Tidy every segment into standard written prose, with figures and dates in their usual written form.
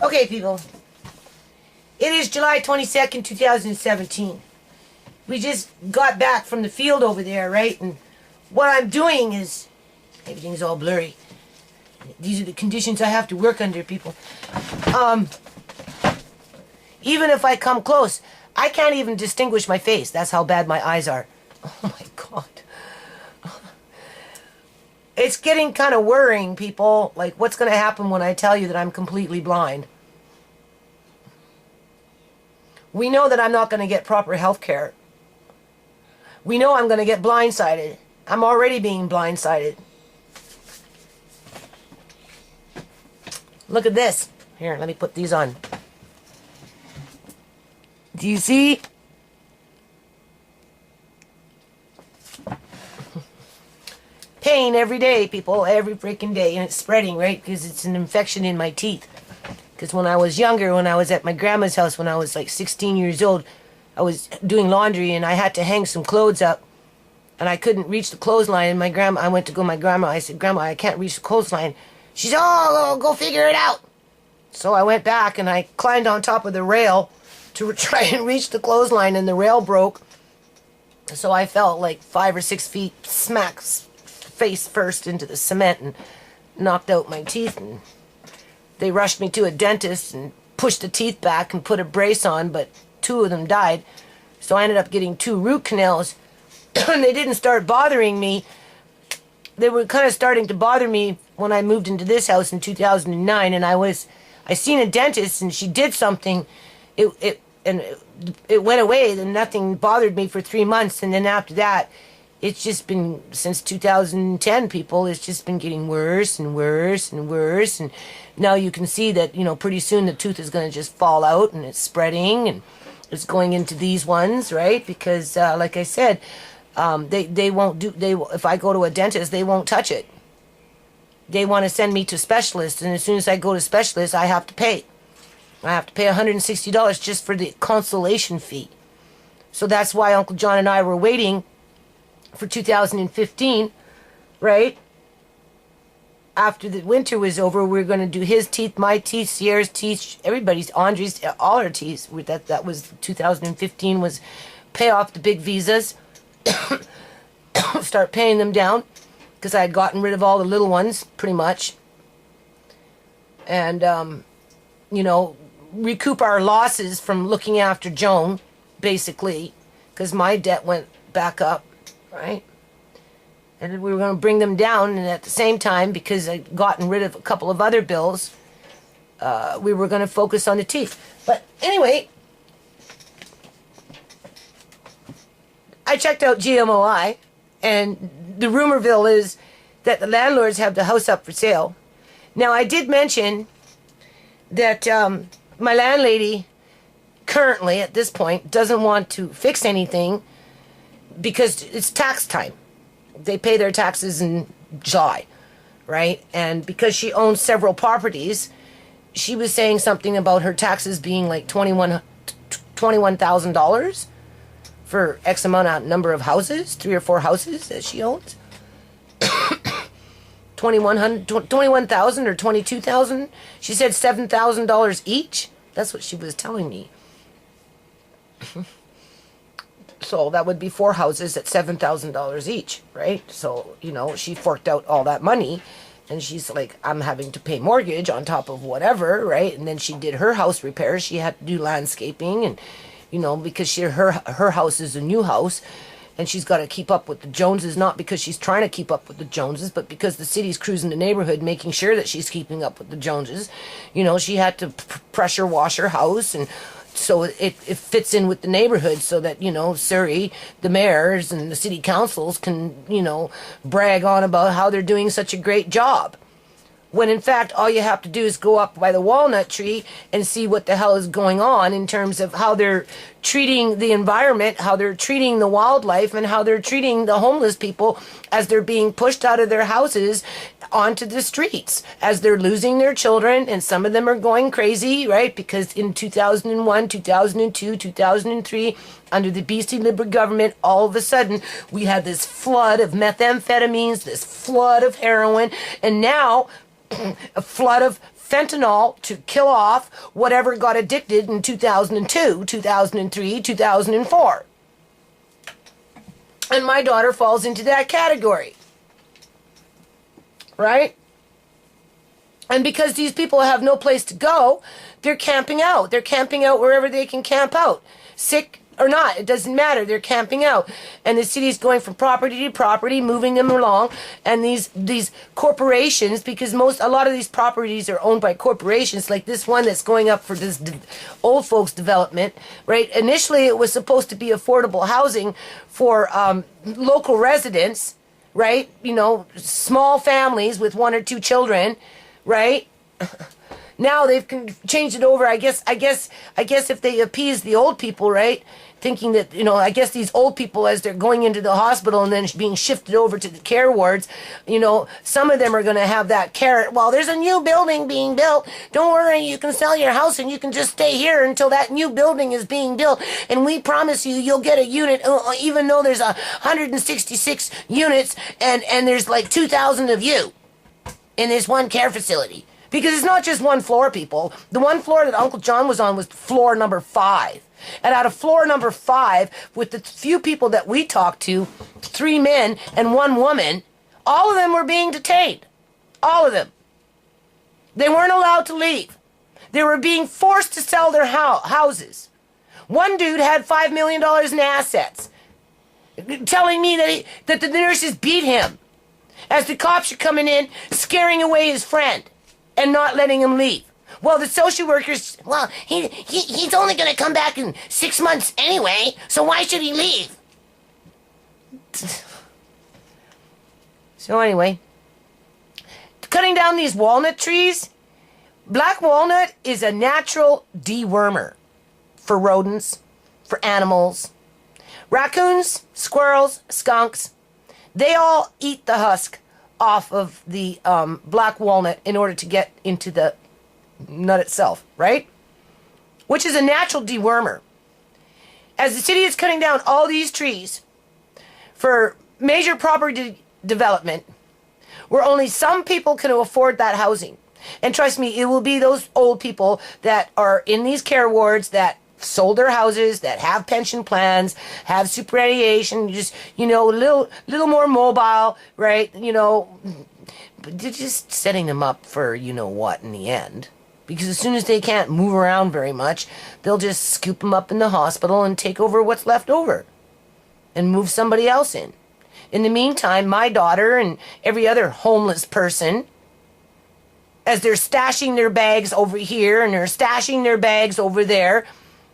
Okay, people. It is July 22nd, 2017. We just got back from the field over there, right? And what I'm doing is... everything's all blurry. These are the conditions I have to work under, people. Even if I come close, I can't even distinguish my face. That's how bad my eyes are. Oh my God. It's getting kind of worrying, people. Like, what's going to happen when I tell you that I'm completely blind? We know that I'm not going to get proper health care. We know I'm going to get blindsided. I'm already being blindsided. Look at this. Here, let me put these on. Do you see? Pain every day, people, every freaking day, and it's spreading, right? Because it's an infection in my teeth. Because when I was younger, when I was at my grandma's house, when I was like 16 years old, I was doing laundry and I had to hang some clothes up, and I couldn't reach the clothesline. And I went to go to my grandma. I said, "Grandma, I can't reach the clothesline." She said, "Oh, go figure it out." So I went back and I climbed on top of the rail to try and reach the clothesline, and the rail broke. So I fell like 5 or 6 feet, smack face first into the cement, and knocked out my teeth. And they rushed me to a dentist and pushed the teeth back and put a brace on, but 2 of them died. So I ended up getting 2 root canals. And they didn't start bothering me. They were kind of starting to bother me when I moved into this house in 2009, and I seen a dentist, and she did something. It went away, and nothing bothered me for 3 months, and then after that, it's just been, since 2010, people, it's just been getting worse and worse and worse, and now you can see that, you know, pretty soon the tooth is going to just fall out, and it's spreading, and it's going into these ones, right? Because, like I said, they won't do, if I go to a dentist, they won't touch it. They want to send me to specialists, and as soon as I go to specialists, I have to pay. I have to pay $160 just for the consultation fee. So that's why Uncle John and I were waiting for 2015, right? After the winter was over, we were going to do his teeth, my teeth, Sierra's teeth, everybody's, Andre's, all our teeth. That was 2015, was pay off the big visas, start paying them down, because I had gotten rid of all the little ones, pretty much. And, you know, recoup our losses from looking after Joan, basically, because my debt went back up, right? And we were going to bring them down, and at the same time, because I'd gotten rid of a couple of other bills, we were going to focus on the teeth. But anyway, I checked out GMOI, and the rumorville is that the landlords have the house up for sale. Now, I did mention that my landlady currently, at this point, doesn't want to fix anything because it's tax time. They pay their taxes in July, right? And because she owns several properties, she was saying something about her taxes being like $21,000 for X amount of number of houses, 3 or 4 houses that she owns. 21,000 or 22,000. She said $7,000 each. That's what she was telling me. So that would be 4 houses at $7,000 each, right? So, you know, she forked out all that money, and she's like, I'm having to pay mortgage on top of whatever, right? And then she did her house repairs. She had to do landscaping, and, you know, because her house is a new house, and she's got to keep up with the Joneses, not because she's trying to keep up with the Joneses, but because the city's cruising the neighborhood, making sure that she's keeping up with the Joneses. You know, she had to pressure wash her house, and so it fits in with the neighborhood, so that, you know, Surrey, the mayors and the city councils can, you know, brag on about how they're doing such a great job. When in fact, all you have to do is go up by the walnut tree and see what the hell is going on in terms of how they're treating the environment, how they're treating the wildlife, and how they're treating the homeless people as they're being pushed out of their houses onto the streets, as they're losing their children, and some of them are going crazy, right? Because in 2001, 2002, 2003, under the BC Liberal government, all of a sudden, we had this flood of methamphetamines, this flood of heroin, and now a flood of fentanyl to kill off whatever got addicted in 2002, 2003, 2004. And my daughter falls into that category. Right? And because these people have no place to go, they're camping out. They're camping out wherever they can camp out. Sick or not, it doesn't matter. They're camping out. And the city's going from property to property, moving them along. And these corporations, because a lot of these properties are owned by corporations, like this one that's going up for this old folks development, right? Initially, it was supposed to be affordable housing for local residents, right? You know, small families with 1 or 2 children, right? Now they've changed it over. I guess if they appease the old people, right? Thinking that, you know, I guess these old people, as they're going into the hospital and then being shifted over to the care wards, you know, some of them are going to have that carrot. Well, there's a new building being built. Don't worry, you can sell your house and you can just stay here until that new building is being built. And we promise you'll get a unit, even though there's 166 units and there's like 2,000 of you in this one care facility. Because it's not just one floor, people. The one floor that Uncle John was on was floor number 5. And out of floor number 5, with the few people that we talked to, 3 men and 1 woman, all of them were being detained. All of them. They weren't allowed to leave. They were being forced to sell their houses. One dude had $5 million in assets, telling me that the nurses beat him as the cops are coming in, scaring away his friend and not letting him leave. Well, the social workers, well, he's only going to come back in 6 months anyway, so why should he leave? So anyway, cutting down these walnut trees, black walnut is a natural dewormer for rodents, for animals. Raccoons, squirrels, skunks, they all eat the husk off of the black walnut in order to get into the nut itself, right? Which is a natural dewormer. As the city is cutting down all these trees for major property development, where only some people can afford that housing. And trust me, it will be those old people that are in these care wards that sold their houses, that have pension plans, have superannuation, just, you know, a little more mobile, right? You know, but they're just setting them up for you know what in the end. Because as soon as they can't move around very much, they'll just scoop them up in the hospital and take over what's left over and move somebody else in. In the meantime, my daughter and every other homeless person, as they're stashing their bags over here and they're stashing their bags over there,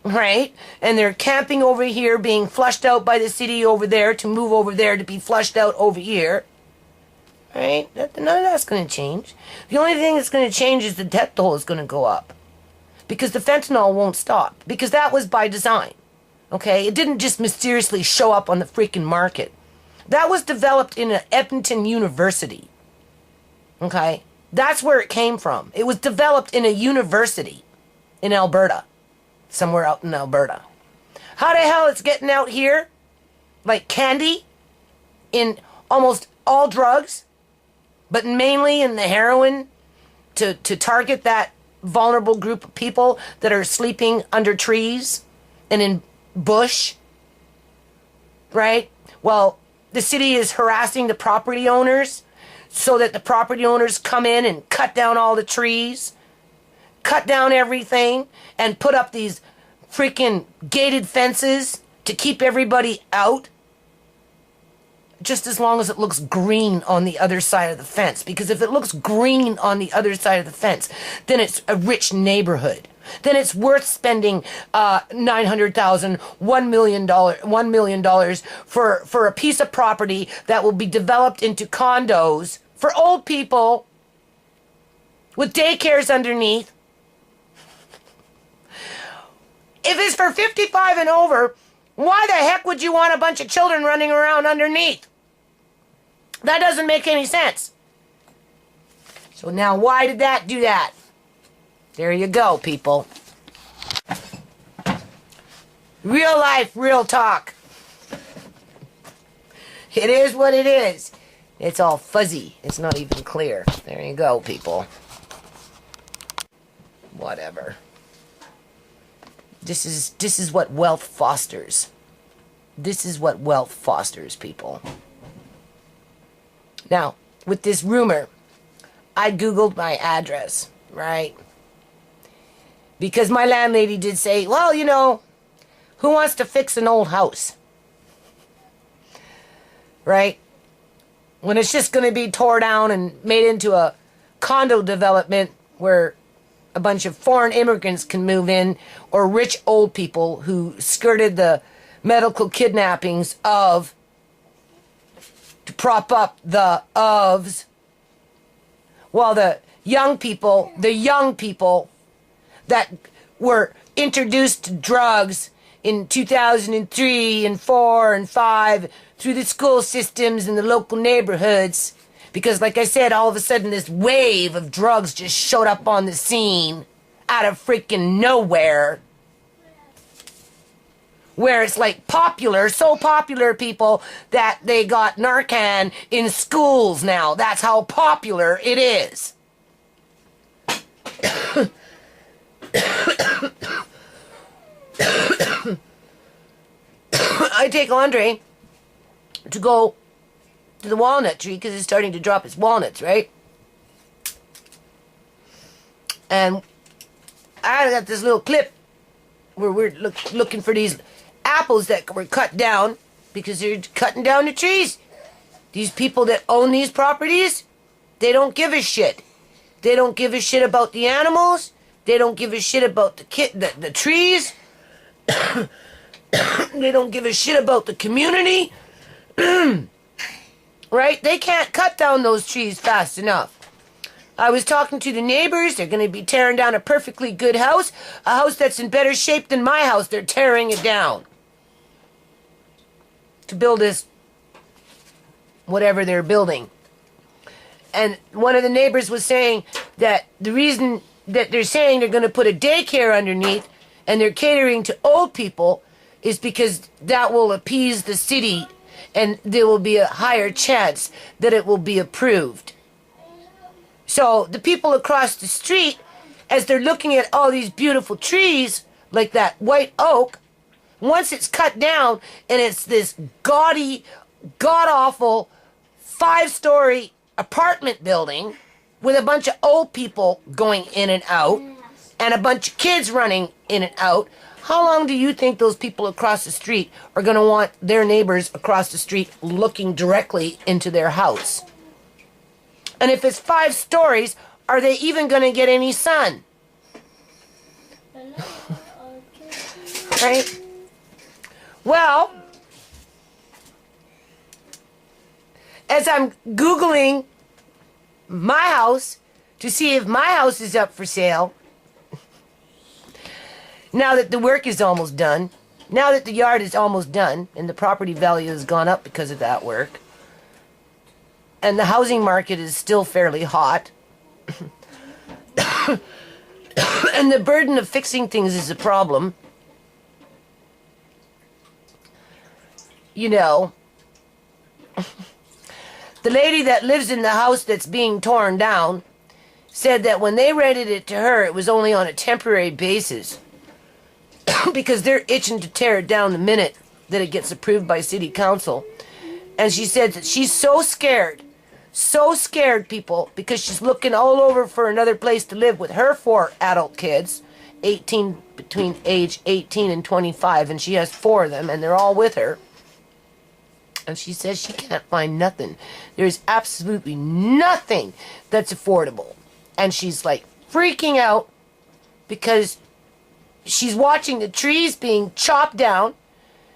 right? And they're camping over here, being flushed out by the city over there to move over there to be flushed out over here. Right? None of that's going to change. The only thing that's going to change is the death toll is going to go up. Because the fentanyl won't stop. Because that was by design. Okay? It didn't just mysteriously show up on the freaking market. That was developed in Edmonton University. Okay? That's where it came from. It was developed in a university in Alberta. Somewhere out in Alberta. How the hell it's getting out here? Like candy? In almost all drugs? But mainly in the heroin to target that vulnerable group of people that are sleeping under trees and in bush, right? Well, the city is harassing the property owners so that the property owners come in and cut down all the trees, cut down everything, and put up these freaking gated fences to keep everybody out. Just as long as it looks green on the other side of the fence. Because if it looks green on the other side of the fence, then it's a rich neighborhood. Then it's worth spending $900,000, $1 million for a piece of property that will be developed into condos for old people with daycares underneath. If it's for 55 and over, why the heck would you want a bunch of children running around underneath? That doesn't make any sense. So now why did that do that? There you go, people. Real life, real talk. It is what it is. It's all fuzzy. It's not even clear. There you go, people. Whatever. This is what wealth fosters. This is what wealth fosters, people. Now, with this rumor, I Googled my address, right? Because my landlady did say, well, you know, who wants to fix an old house? Right? When it's just going to be tore down and made into a condo development where a bunch of foreign immigrants can move in, or rich old people who skirted the medical kidnappings of, to prop up the ofs, while the young people that were introduced to drugs in 2003 and 4 and 5 through the school systems and the local neighborhoods, because like I said, all of a sudden this wave of drugs just showed up on the scene out of freaking nowhere, where it's like popular, so popular, people, that they got Narcan in schools now. That's how popular it is. I take Andre to go to the walnut tree because it's starting to drop its walnuts, right? And I got this little clip where we're looking for these apples that were cut down because they're cutting down the trees. These people that own these properties, they don't give a shit. They don't give a shit about the animals. They don't give a shit about the trees. They don't give a shit about the community. Right? They can't cut down those trees fast enough. I was talking to the neighbors. They're going to be tearing down a perfectly good house. A house that's in better shape than my house. They're tearing it down to build this, whatever they're building. And one of the neighbors was saying that the reason that they're saying they're going to put a daycare underneath and they're catering to old people is because that will appease the city and there will be a higher chance that it will be approved. So the people across the street, as they're looking at all these beautiful trees, like that white oak, once it's cut down and it's this gaudy, god-awful 5-story apartment building with a bunch of old people going in and out and a bunch of kids running in and out, how long do you think those people across the street are going to want their neighbors across the street looking directly into their house? And if it's 5 stories, are they even going to get any sun? Right? Well, as I'm Googling my house to see if my house is up for sale, now that the work is almost done, now that the yard is almost done, and the property value has gone up because of that work, and the housing market is still fairly hot, and the burden of fixing things is a problem, you know, the lady that lives in the house that's being torn down said that when they rented it to her, it was only on a temporary basis because they're itching to tear it down the minute that it gets approved by city council. And she said that she's so scared, people, because she's looking all over for another place to live with her 4 adult kids, between age 18 and 25, and she has 4 of them, and they're all with her. And she says she can't find nothing. There's absolutely nothing that's affordable. And she's like freaking out because she's watching the trees being chopped down.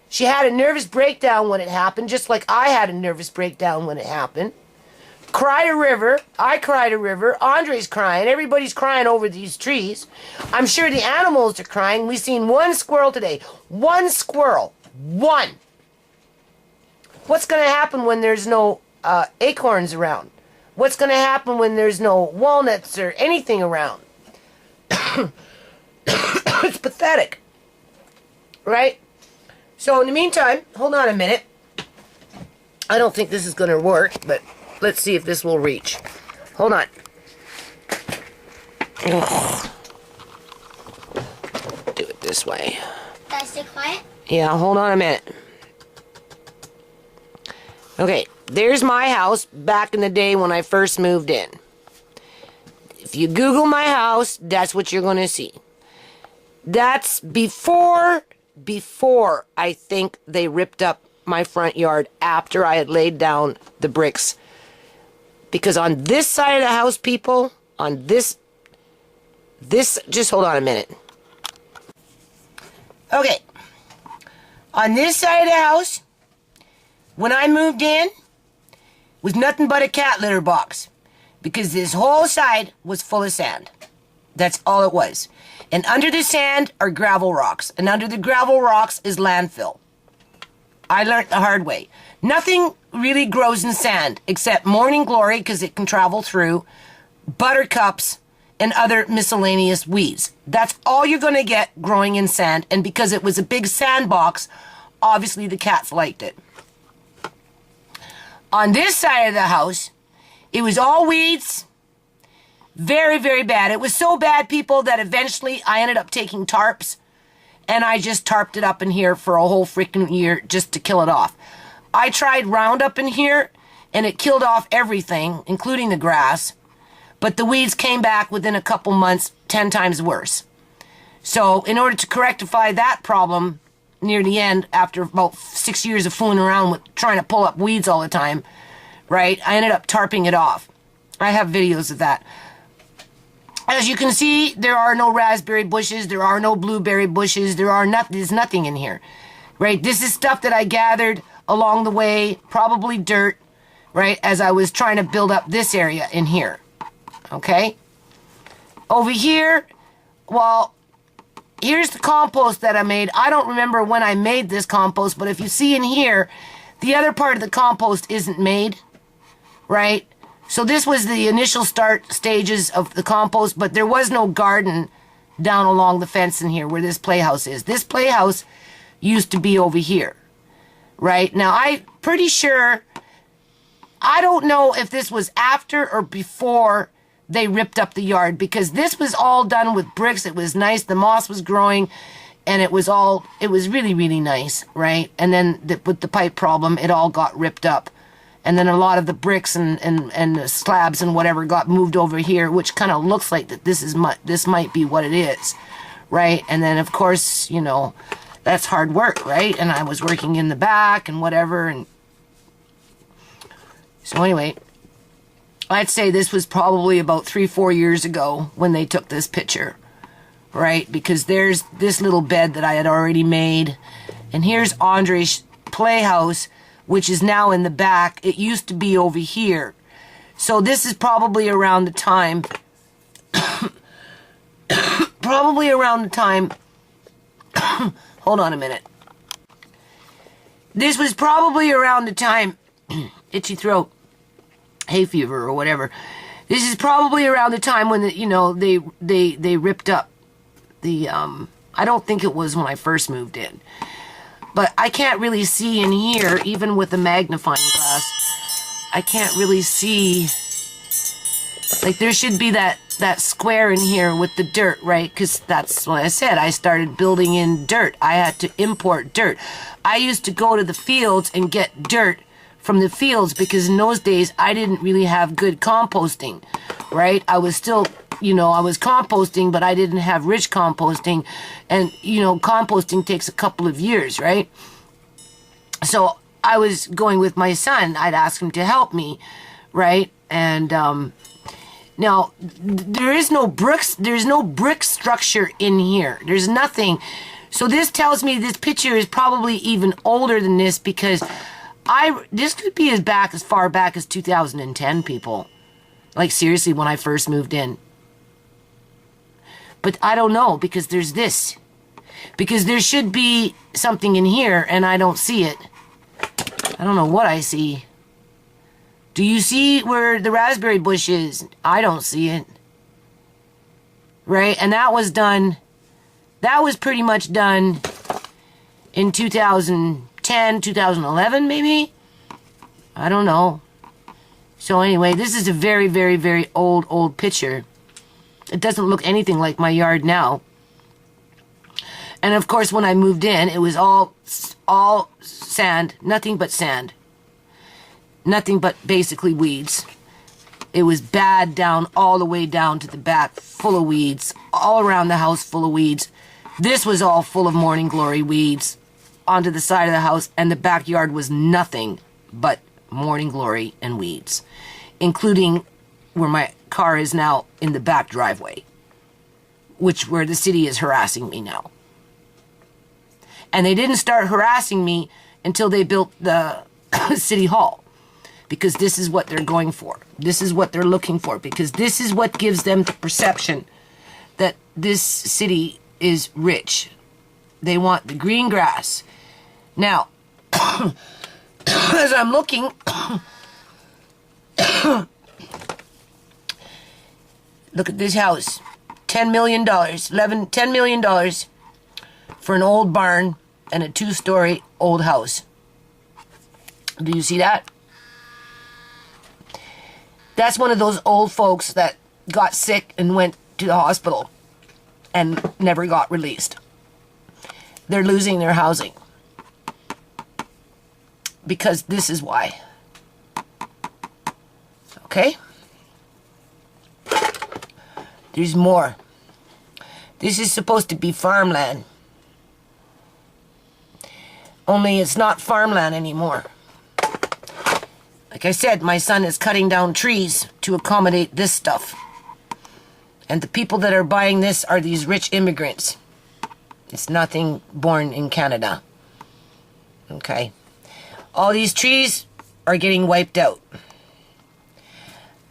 She had a nervous breakdown when it happened, just like I had a nervous breakdown when it happened. Cried a river. I cried a river. Andre's crying. Everybody's crying over these trees. I'm sure the animals are crying. We've seen 1 squirrel today. 1 squirrel. 1. What's going to happen when there's no acorns around? What's going to happen when there's no walnuts or anything around? It's pathetic, right? So in the meantime, hold on a minute. I don't think this is going to work, but let's see if this will reach. Hold on. Ugh. Do it this way. Can I stay quiet? Yeah, hold on a minute. Okay, there's my house back in the day when I first moved in. If you Google my house, that's what you're going to see. That's before I think they ripped up my front yard after I had laid down the bricks. Because on this side of the house, people, on this, just hold on a minute. Okay. On this side of the house, when I moved in, was nothing but a cat litter box. Because this whole side was full of sand. That's all it was. And under the sand are gravel rocks. And under the gravel rocks is landfill. I learned the hard way. Nothing really grows in sand except morning glory because it can travel through, buttercups, and other miscellaneous weeds. That's all you're going to get growing in sand. And because it was a big sandbox, obviously the cats liked it. On this side of the house, it was all weeds. Very, very bad. It was so bad, people, that eventually I ended up taking tarps and I just tarped it up in here for a whole freaking year just to kill it off. I tried Roundup in here and it killed off everything, including the grass, but the weeds came back within a couple months 10 times worse. So in order to rectify that problem near the end, after about 6 years of fooling around with trying to pull up weeds all the time, right, I ended up tarping it off. I have videos of that. As you can see, there are no raspberry bushes, there are no blueberry bushes, there's nothing in here, right? This is stuff that I gathered along the way, probably dirt, right, as I was trying to build up this area in here, okay? Over here, well, here's the compost that I made. I don't remember when I made this compost, but if you see in here, the other part of the compost isn't made, right? So this was the initial start stages of the compost, but there was no garden down along the fence in here where this playhouse is. This playhouse used to be over here, right? Now, I'm pretty sure, I don't know if this was after or before they ripped up the yard, because this was all done with bricks. It was nice. The moss was growing, and it was really, really nice, right? And then with the pipe problem, it all got ripped up. And then a lot of the bricks and the slabs and whatever got moved over here, which kind of looks like that this might be what it is, right? And then, of course, you know, that's hard work, right? And I was working in the back and whatever. And so anyway, I'd say this was probably about 3-4 years ago when they took this picture, right? Because there's this little bed that I had already made. And here's Andre's playhouse, which is now in the back. It used to be over here. So this is probably around the time, hold on a minute. This was probably around the time, itchy throat, hay fever or whatever. This is probably around the time when, they ripped up the, I don't think it was when I first moved in. But I can't really see in here, even with a magnifying glass. I can't really see. Like, there should be that square in here with the dirt, right? Because that's what I said. I started building in dirt. I had to import dirt. I used to go to the fields and get dirt from the fields because in those days, I didn't really have good composting, right? I was still... I was composting, but I didn't have rich composting. And, composting takes a couple of years, right? So I was going with my son. I'd ask him to help me, right? And now, there is no bricks. There's no brick structure in here. There's nothing. So this tells me this picture is probably even older than this because this could be as far back as 2010, people. Like, seriously, when I first moved in. But I don't know, because there's this. Because there should be something in here, and I don't see it. I don't know what I see. Do you see where the raspberry bush is? I don't see it. Right? And that was done. That was pretty much done in 2010, 2011 maybe? I don't know. So anyway, this is a very, very, very old picture. It doesn't look anything like my yard now. And of course, when I moved in, it was all sand, nothing but sand. Nothing but basically weeds. It was bad down, all the way down to the back, full of weeds. All around the house, full of weeds. This was all full of morning glory weeds onto the side of the house, and the backyard was nothing but morning glory and weeds, including where my car is now in the back driveway, where the city is harassing me now. And they didn't start harassing me until they built the city hall, because this is what they're going for. This is what they're looking for, because this is what gives them the perception that this city is rich. They want the green grass. Now, as I'm looking, look at this house. $10 million, $10 million for an old barn and a 2-story old house. Do you see that? That's one of those old folks that got sick and went to the hospital and never got released. They're losing their housing. Because this is why. Okay? There's more. This is supposed to be farmland. Only it's not farmland anymore. Like I said, my son is cutting down trees to accommodate this stuff. And the people that are buying this are these rich immigrants. It's nothing born in Canada. Okay? All these trees are getting wiped out.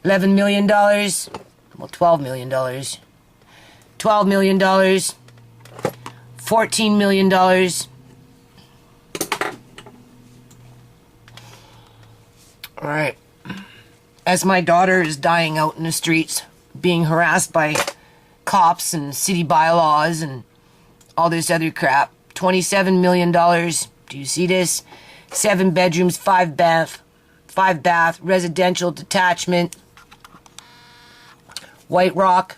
$11 million. Well, $12 million. $12 million. $14 million. All right. As my daughter is dying out in the streets, being harassed by cops and city bylaws and all this other crap. $27 million. Do you see this? 7 bedrooms, 5 bath, residential detachment. White Rock.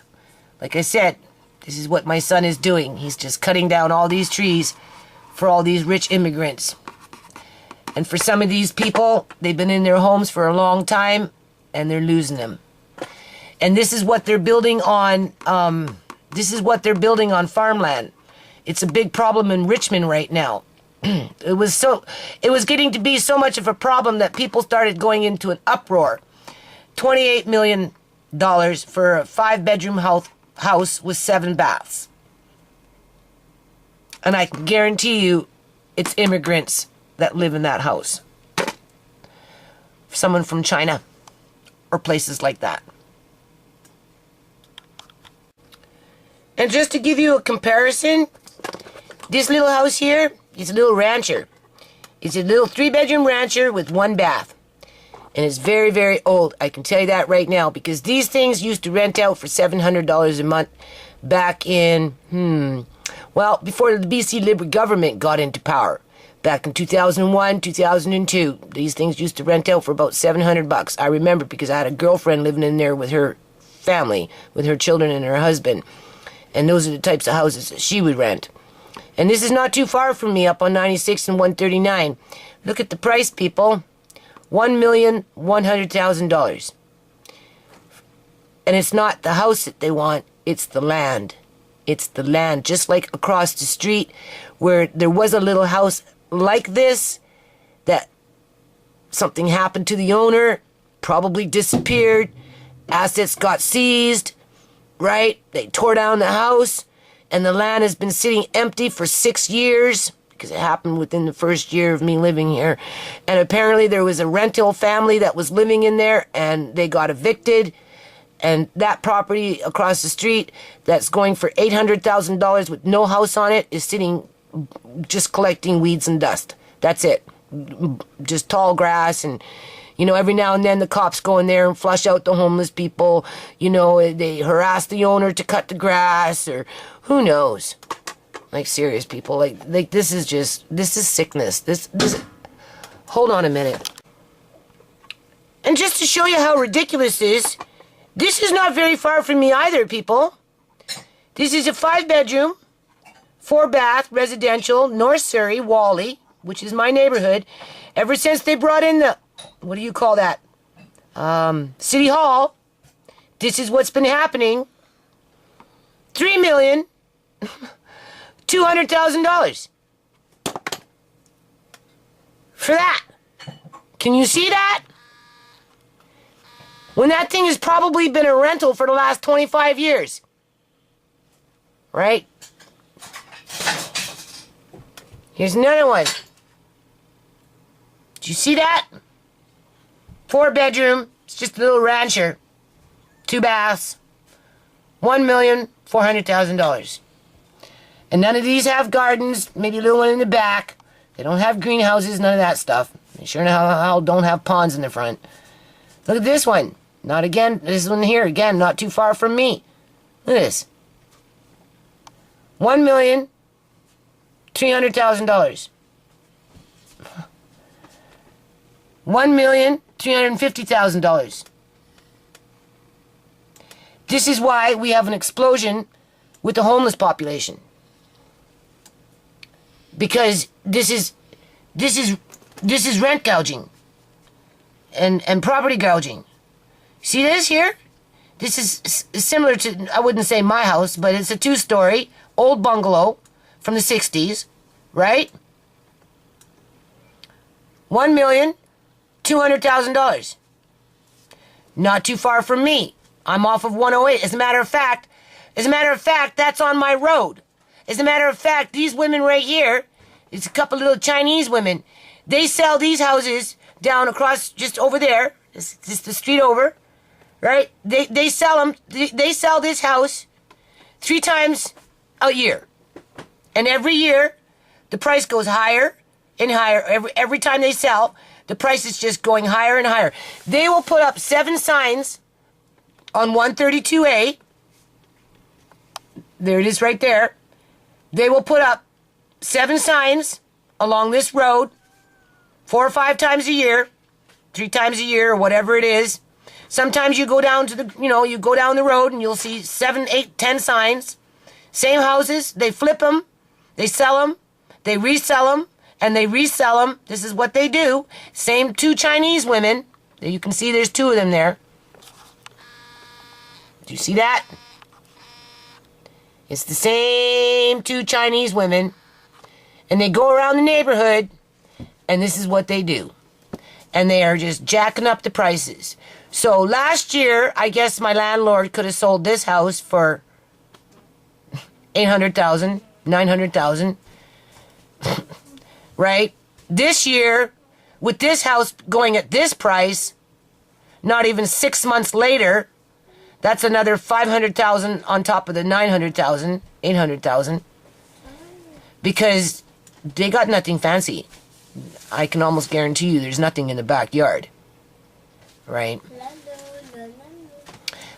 Like I said, this is what my son is doing. He's just cutting down all these trees for all these rich immigrants. And for some of these people, they've been in their homes for a long time, and they're losing them. And this is what they're building on. This is what they're building on farmland. It's a big problem in Richmond right now. It was getting to be so much of a problem that people started going into an uproar. $28 million for a 5-bedroom house with 7 baths. And I can guarantee you, it's immigrants that live in that house. Someone from China or places like that. And just to give you a comparison, this little house here is a little rancher. It's a little 3-bedroom rancher with 1 bath. And it's very, very old. I can tell you that right now, because these things used to rent out for $700 a month back in, well, before the BC Liberal government got into power. Back in 2001, 2002, these things used to rent out for about $700. I remember because I had a girlfriend living in there with her family, with her children and her husband. And those are the types of houses that she would rent. And this is not too far from me, up on 96 and 139. Look at the price, people. $1,100,000. And it's not the house that they want, it's the land. It's the land. Just like across the street where there was a little house like this, that something happened to the owner, probably disappeared, assets got seized, right? They tore down the house, and the land has been sitting empty for 6 years, because it happened within the first year of me living here. And apparently there was a rental family that was living in there, and they got evicted. And that property across the street that's going for $800,000 with no house on it is sitting just collecting weeds and dust. That's it. Just tall grass, and every now and then the cops go in there and flush out the homeless people. They harass the owner to cut the grass, or who knows. Like, serious, people. Like this is sickness. This. Hold on a minute. And just to show you how ridiculous this is not very far from me either, people. This is a 5-bedroom, 4-bath, residential, North Surrey, Whalley, which is my neighborhood. Ever since they brought in the, what do you call that? City Hall, this is what's been happening. $3,200,000 for that. Can you see that? When that thing has probably been a rental for the last 25 years. Right? Here's another one. Did you see that? 4-bedroom. It's just a little rancher. 2 baths. $1,400,000. And none of these have gardens. Maybe a little one in the back. They don't have greenhouses. None of that stuff. They sure enough don't have ponds in the front. Look at this one. Not again. This one here. Again, not too far from me. Look at this. $1,300,000. $1,350,000. This is why we have an explosion with the homeless population. Because this is rent gouging and property gouging. See this here? This is similar to, I wouldn't say my house, but it's a 2-story old bungalow from the 60s, right? $1,200,000. Not too far from me. I'm off of 108. As a matter of fact, that's on my road. As a matter of fact, these women right here, it's a couple little Chinese women. They sell these houses down across, just over there. It's just the street over, right? They sell them. They sell this house 3 times a year, and every year the price goes higher and higher. Every time they sell, the price is just going higher and higher. They will put up 7 signs on 132A. There it is right there. They will put up 7 signs along this road 4 or 5 times a year, 3 times a year, or whatever it is. Sometimes you go down to the, you go down the road and you'll see 7, 8, 10 signs. Same houses. They flip them. They sell them. They resell them. And they resell them. This is what they do. Same 2 Chinese women. You can see there's 2 of them there. Do you see that? It's the same 2 Chinese women. And they go around the neighborhood. And this is what they do. And they are just jacking up the prices. So last year, I guess my landlord could have sold this house for $800,000, $900,000. Right? This year, with this house going at this price, not even 6 months later, that's another $500,000 on top of the $900,000, $800,000. Because they got nothing fancy. I can almost guarantee you there's nothing in the backyard. Right?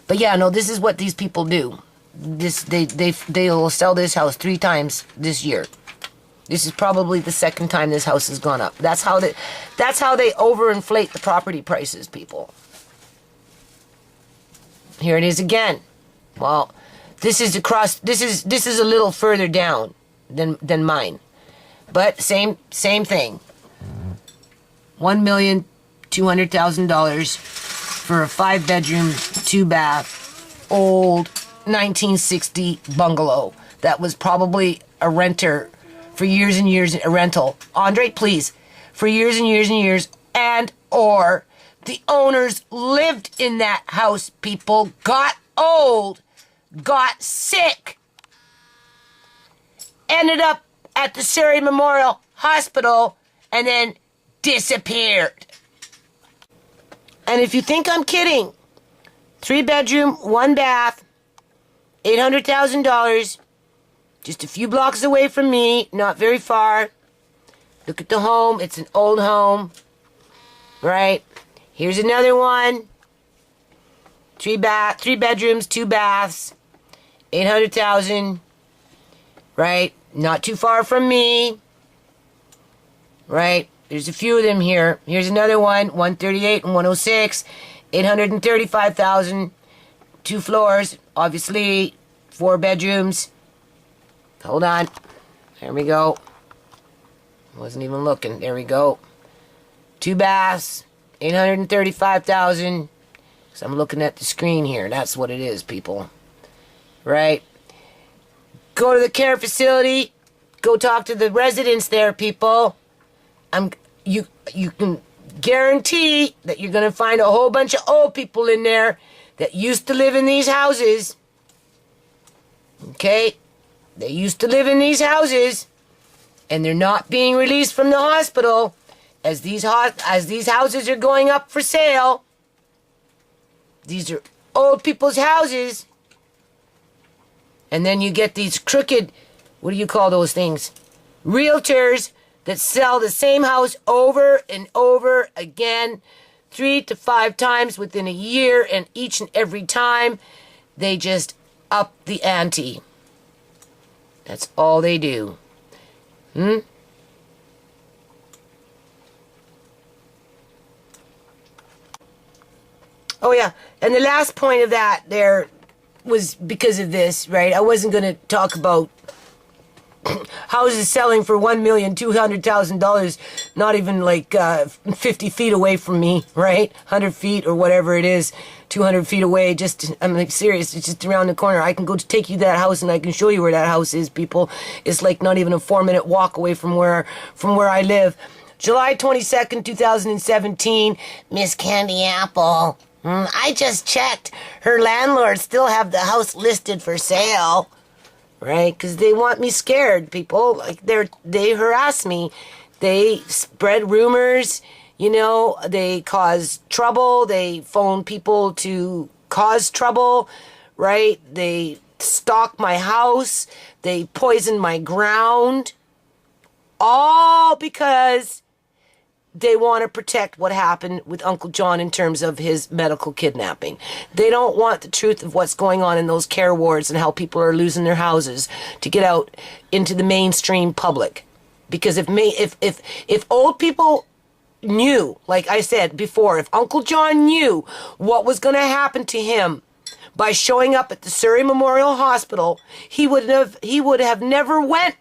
But yeah, no, this is what these people do. They will sell this house 3 times this year. This is probably the 2nd time this house has gone up. That's how they overinflate the property prices, people. Here it is again. Well, this is across. This is a little further down than mine, but same thing. $1,200,000 for a 5-bedroom, 2-bath, old 1960 bungalow that was probably a renter for years and years, a rental. Andre, please. For years and years and years, and or the owners lived in that house, people, got old, got sick, ended up at the Surrey Memorial Hospital, and then disappeared. And if you think I'm kidding, 3-bedroom, 1-bath, $800,000, just a few blocks away from me, not very far. Look at the home. It's an old home, right? Here's another one. 3 bedrooms, 2 baths, $800,000, right? not too far from me, right? There's a few of them here. Here's another one, 138 and 106, 835,000, 2 floors, obviously 4 bedrooms. Hold on. There we go. Wasn't even looking. There we go. 2 baths, 835,000. So I'm looking at the screen here. That's what it is, people. Right? Go to the care facility. Go talk to the residents there, people. You can guarantee that you're going to find a whole bunch of old people in there that used to live in these houses. Okay? They used to live in these houses, and they're not being released from the hospital as these houses are going up for sale. These are old people's houses. And then you get these crooked, what do you call those things? Realtors that sell the same house over and over again, 3 to 5 times within a year, and each and every time they just up the ante. That's all they do. Oh yeah, and the last point of that there was because of this, right? I wasn't going to talk about houses selling for $1,200,000, not even like 50 feet away from me, right? 100 feet or whatever it is, 200 feet away. I'm like serious. It's just around the corner. I can go to take you to that house and I can show you where that house is, people. It's like not even a 4-minute walk away from where I live. July 22nd, 2017, Miss Candy Apple. I just checked. Her landlord still have the house listed for sale. Right? Because they want me scared, people. Like, they harass me. They spread rumors, they cause trouble. They phone people to cause trouble, right? They stalk my house. They poison my ground. All because they want to protect what happened with Uncle John in terms of his medical kidnapping. They don't want the truth of what's going on in those care wards and how people are losing their houses to get out into the mainstream public. Because if old people knew, like I said before, if Uncle John knew what was going to happen to him by showing up at the Surrey Memorial Hospital, he would have never went.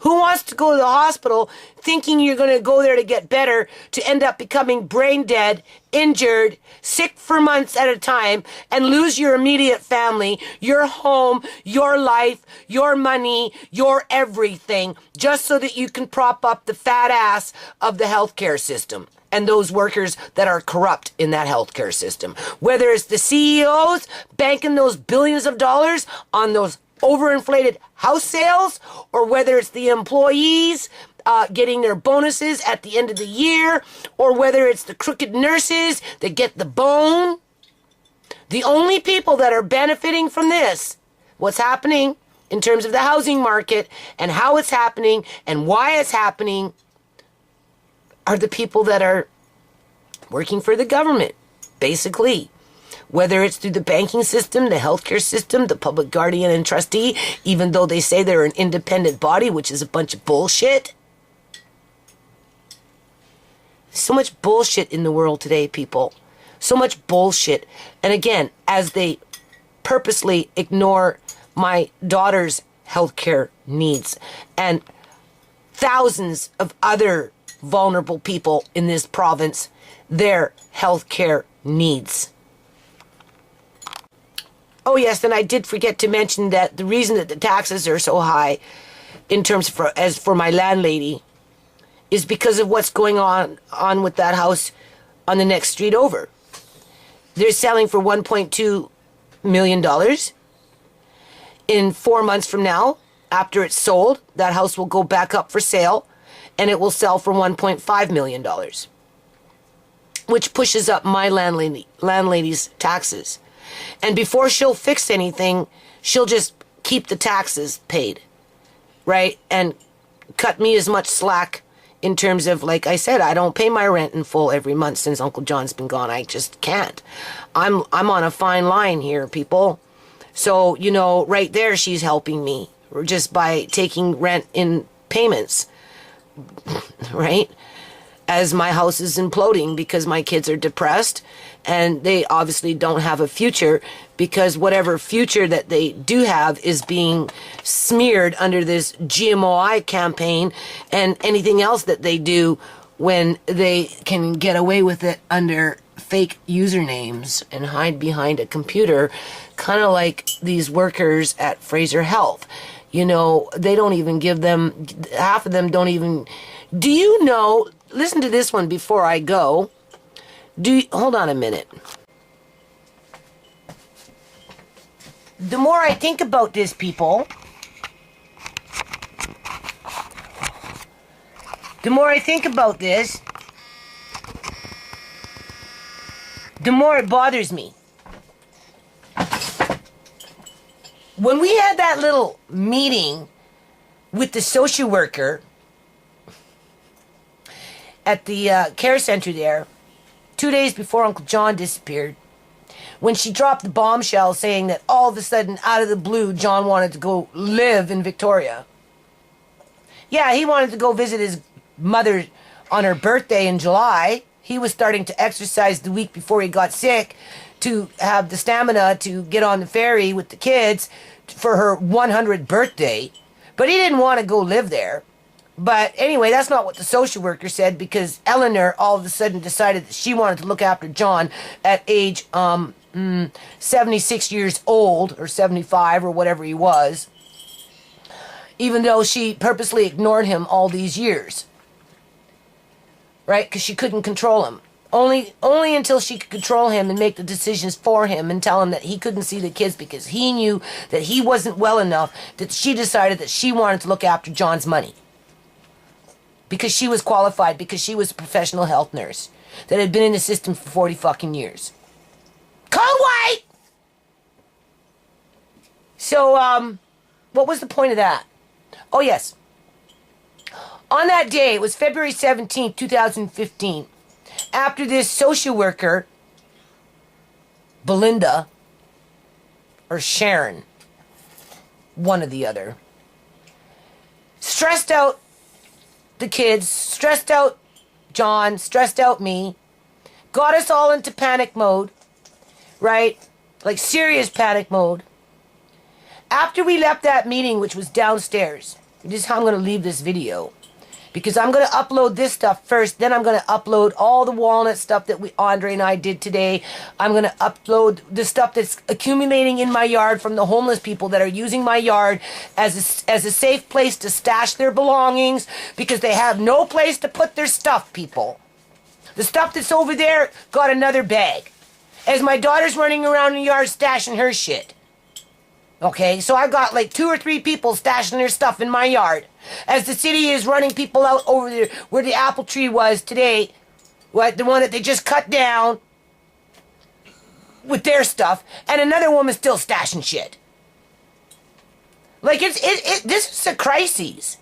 Who wants to go to the hospital thinking you're going to go there to get better, to end up becoming brain dead, injured, sick for months at a time, and lose your immediate family, your home, your life, your money, your everything, just so that you can prop up the fat ass of the healthcare system and those workers that are corrupt in that healthcare system? Whether it's the CEOs banking those billions of dollars on those overinflated house sales, or whether it's the employees getting their bonuses at the end of the year, or whether it's the crooked nurses that get the bone. The only people that are benefiting from this, what's happening in terms of the housing market and how it's happening and why it's happening, are the people that are working for the government, basically. Whether it's through the banking system, the healthcare system, the public guardian and trustee, even though they say they're an independent body, which is a bunch of bullshit. So much bullshit in the world today, people. So much bullshit. And again, as they purposely ignore my daughter's healthcare needs and thousands of other vulnerable people in this province, their healthcare needs. Oh yes, and I did forget to mention that the reason that the taxes are so high in terms as for my landlady is because of what's going on with that house on the next street over. They're selling for $1.2 million. In 4 months from now, after it's sold, that house will go back up for sale and it will sell for $1.5 million, which pushes up my landlady's taxes. And before she'll fix anything, she'll just keep the taxes paid, right? And cut me as much slack in terms of, like I said, I don't pay my rent in full every month since Uncle John's been gone. I just can't. I'm on a fine line here, people. So, right there she's helping me, or just by taking rent in payments, right? As my house is imploding because my kids are depressed and they obviously don't have a future because whatever future that they do have is being smeared under this GMOI campaign and anything else that they do when they can get away with it under fake usernames and hide behind a computer, kind of like these workers at Fraser Health. You know, they don't even give them, half of them don't even, do you know, listen to this one before I go. Hold on a minute. The more I think about this, people, the more I think about this, the more it bothers me. When we had that little meeting with the social worker at the care center there, 2 days before Uncle John disappeared, when she dropped the bombshell saying that all of a sudden, out of the blue, John wanted to go live in Victoria. Yeah, he wanted to go visit his mother on her birthday in July. He was starting to exercise the week before he got sick to have the stamina to get on the ferry with the kids for her 100th birthday. But he didn't want to go live there. But anyway, that's not what the social worker said, because Eleanor all of a sudden decided that she wanted to look after John at age 76 years old, or 75, or whatever he was, even though she purposely ignored him all these years. Right? Because she couldn't control him. Only until she could control him and make the decisions for him and tell him that he couldn't see the kids because he knew that he wasn't well enough, that she decided that she wanted to look after John's money. Because she was qualified, because she was a professional health nurse that had been in the system for 40 fucking years. Cold white! So, what was the point of that? Oh, yes. On that day, it was February 17th, 2015, after this social worker, Belinda, or Sharon, one or the other, stressed out the kids, stressed out John, stressed out me, got us all into panic mode, right? Like serious panic mode. After we left that meeting, which was downstairs, this is how I'm going to leave this video. Because I'm going to upload this stuff first, then I'm going to upload all the walnut stuff that Andre and I did today. I'm going to upload the stuff that's accumulating in my yard from the homeless people that are using my yard as a safe place to stash their belongings because they have no place to put their stuff, people. The stuff that's over there got another bag. As my daughter's running around the yard stashing her shit. Okay, so I've got like 2 or 3 people stashing their stuff in my yard. As the city is running people out over there where the apple tree was today, what, the one that they just cut down with their stuff, and another woman still stashing shit. Like this is a crisis.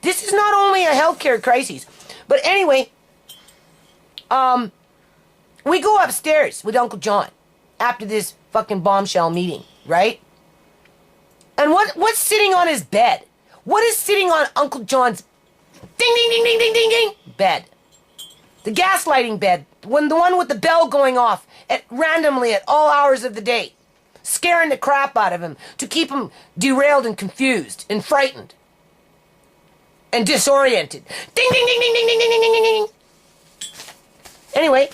This is not only a healthcare crisis, but anyway, we go upstairs with Uncle John after this fucking bombshell meeting, right? And what's sitting on his bed? What is sitting on Uncle John's ding, ding, ding, ding, ding, ding, ding bed? The gaslighting bed. The one with the bell going off randomly at all hours of the day. Scaring the crap out of him to keep him derailed and confused and frightened. And disoriented. Ding, ding, ding, ding, ding, ding, ding, ding, ding, ding. Anyway,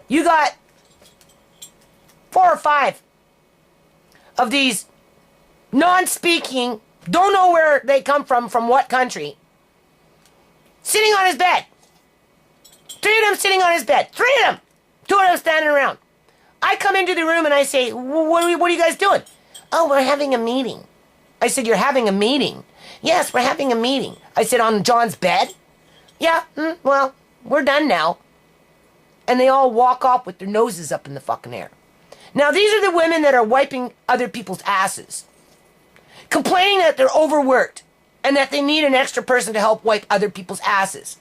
you got 4 or 5 of these non-speaking, don't know where they come from what country, sitting on his bed. 3 of them sitting on his bed. 3 of them. 2 of them standing around. I come into the room and I say, what are you guys doing? Oh, we're having a meeting. I said, you're having a meeting? Yes, we're having a meeting. I said, on John's bed? Yeah, well, we're done now. And they all walk off with their noses up in the fucking air. Now, these are the women that are wiping other people's asses. Complaining that they're overworked and that they need an extra person to help wipe other people's asses.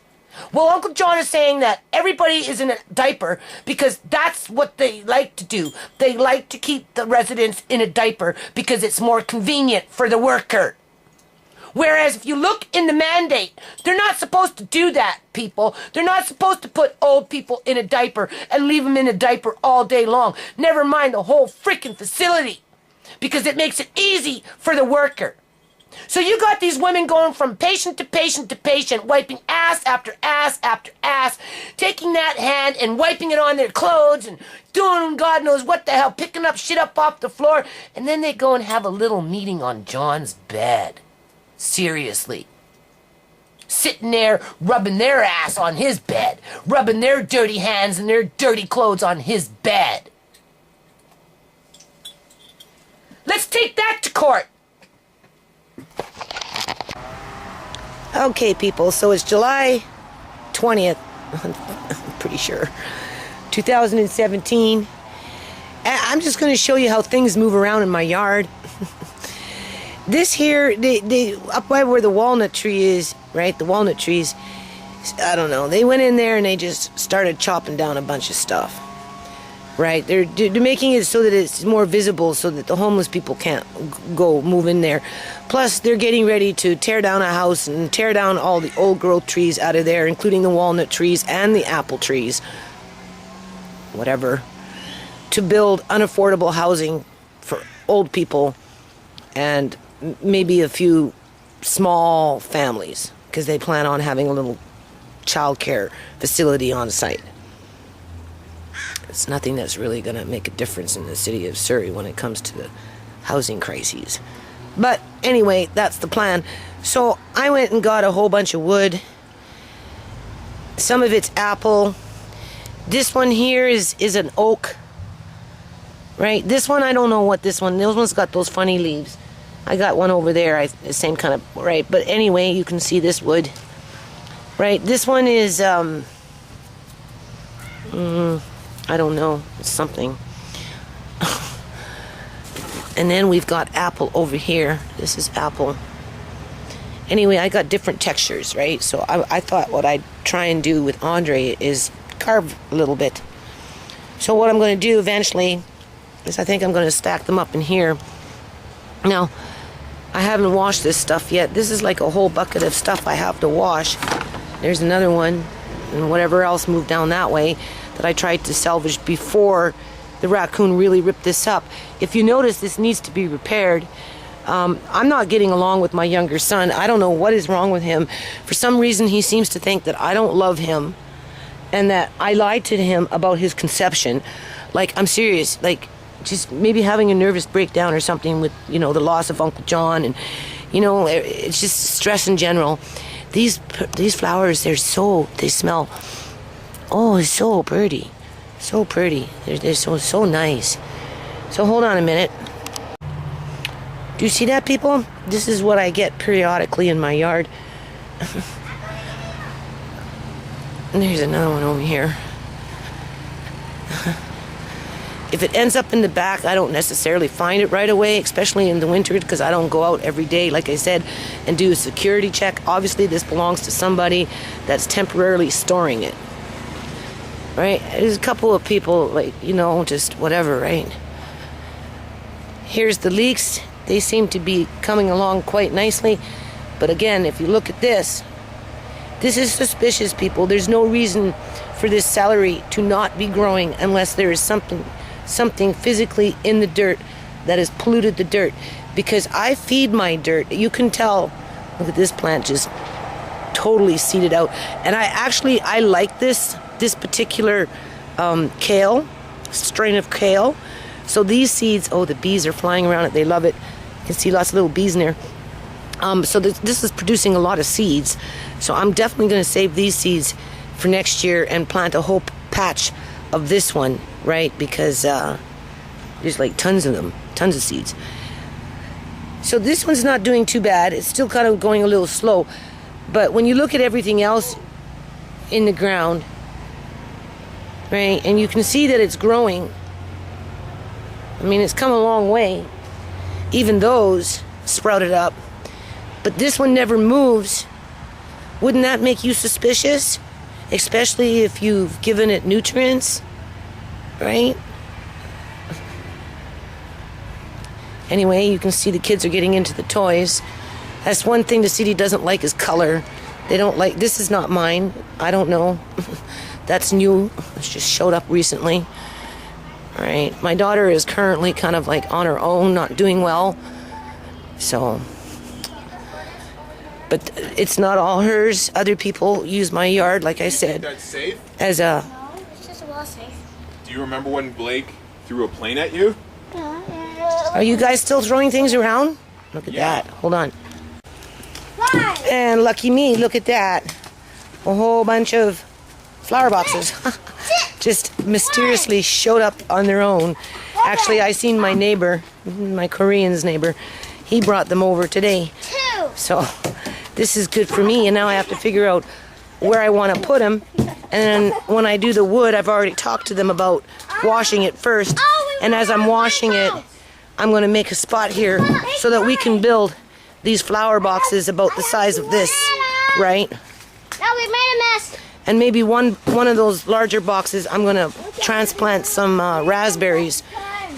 Well, Uncle John is saying that everybody is in a diaper because that's what they like to do. They like to keep the residents in a diaper because it's more convenient for the worker. Whereas if you look in the mandate, they're not supposed to do that, people. They're not supposed to put old people in a diaper and leave them in a diaper all day long. Never mind the whole freaking facility. Because it makes it easy for the worker. So you got these women going from patient to patient to patient, wiping ass after ass after ass, taking that hand and wiping it on their clothes and doing God knows what the hell, picking up shit up off the floor, and then they go and have a little meeting on John's bed. Seriously. Sitting there rubbing their ass on his bed, rubbing their dirty hands and their dirty clothes on his bed. Let's take that to court. Okay, people, so it's July 20th, I'm pretty sure, 2017. And I'm just going to show you how things move around in my yard. This here, they up by where the walnut tree is, right? The walnut trees, I don't know. They went in there and they just started chopping down a bunch of stuff, right? They're making it so that it's more visible so that the homeless people can't go move in there. Plus, they're getting ready to tear down a house and tear down all the old growth trees out of there, including the walnut trees and the apple trees, whatever, to build unaffordable housing for old people and maybe a few small families, because they plan on having a little child care facility on site. It's nothing that's really going to make a difference in the city of Surrey when it comes to the housing crises. But anyway, that's the plan. So I went and got a whole bunch of wood. Some of it's apple. This one here is an oak. Right? This one, I don't know what this one, those ones got those funny leaves. I got one over there, the same kind of, right? But anyway, you can see this wood. Right? This one is, I don't know, it's something. And then we've got apple over here. This is apple. Anyway, I got different textures, right? So I thought what I'd try and do with Andre is carve a little bit. So what I'm going to do eventually is I think I'm going to stack them up in here. Now, I haven't washed this stuff yet. This is like a whole bucket of stuff I have to wash. There's another one, and whatever else moved down that way that I tried to salvage before the raccoon really ripped this up. If you notice, this needs to be repaired. I'm not getting along with my younger son. I don't know what is wrong with him. For some reason, he seems to think that I don't love him and that I lied to him about his conception. Like, I'm serious. Like, just maybe having a nervous breakdown or something with, you know, the loss of Uncle John, and, you know, it's just stress in general. These flowers, they smell, oh, it's so pretty. So pretty. They're so nice. So hold on a minute. Do you see that, people? This is what I get periodically in my yard. And there's another one over here. If it ends up in the back, I don't necessarily find it right away, especially in the winter, because I don't go out every day, like I said, and do a security check. Obviously, this belongs to somebody that's temporarily storing it. Right? There's a couple of people, like, you know, just whatever, right? Here's the leeks. They seem to be coming along quite nicely. But again, if you look at this is suspicious, people. There's no reason for this celery to not be growing unless there is something physically in the dirt that has polluted the dirt. Because I feed my dirt. You can tell. Look at this plant just totally seeded out. And I like this particular kale, strain of kale. So these seeds, oh, the bees are flying around it. They love it. You can see lots of little bees in there. So this is producing a lot of seeds. So I'm definitely going to save these seeds for next year and plant a whole patch of this one, right? Because there's like tons of them, tons of seeds. So this one's not doing too bad. It's still kind of going a little slow. But when you look at everything else in the ground, right, and you can see that it's growing. I mean, it's come a long way. Even those sprouted up. But this one never moves. Wouldn't that make you suspicious? especially if you've given it nutrients, right? Anyway, you can see the kids are getting into the toys. That's one thing the city doesn't like is color. They don't like, this is not mine. I don't know. That's new. It's just showed up recently. All right. My daughter is currently kind of like on her own, not doing well. So, but it's not all hers. Other people use my yard, like I said. That's safe? As a... No, it's just well safe. Do you remember when Blake threw a plane at you? Are you guys still throwing things around? Look at that. Hold on. And lucky me, look at that. A whole bunch of flower boxes. Just mysteriously showed up on their own. Actually, I seen my neighbor, my Korean's neighbor. He brought them over today. So this is good for me. And now I have to figure out where I want to put them. And when I do the wood, I've already talked to them about washing it first. And as I'm washing it, I'm going to make a spot here so that we can build these flower boxes about the size of this, right? No, we made a mess. And maybe one of those larger boxes, I'm going to transplant some raspberries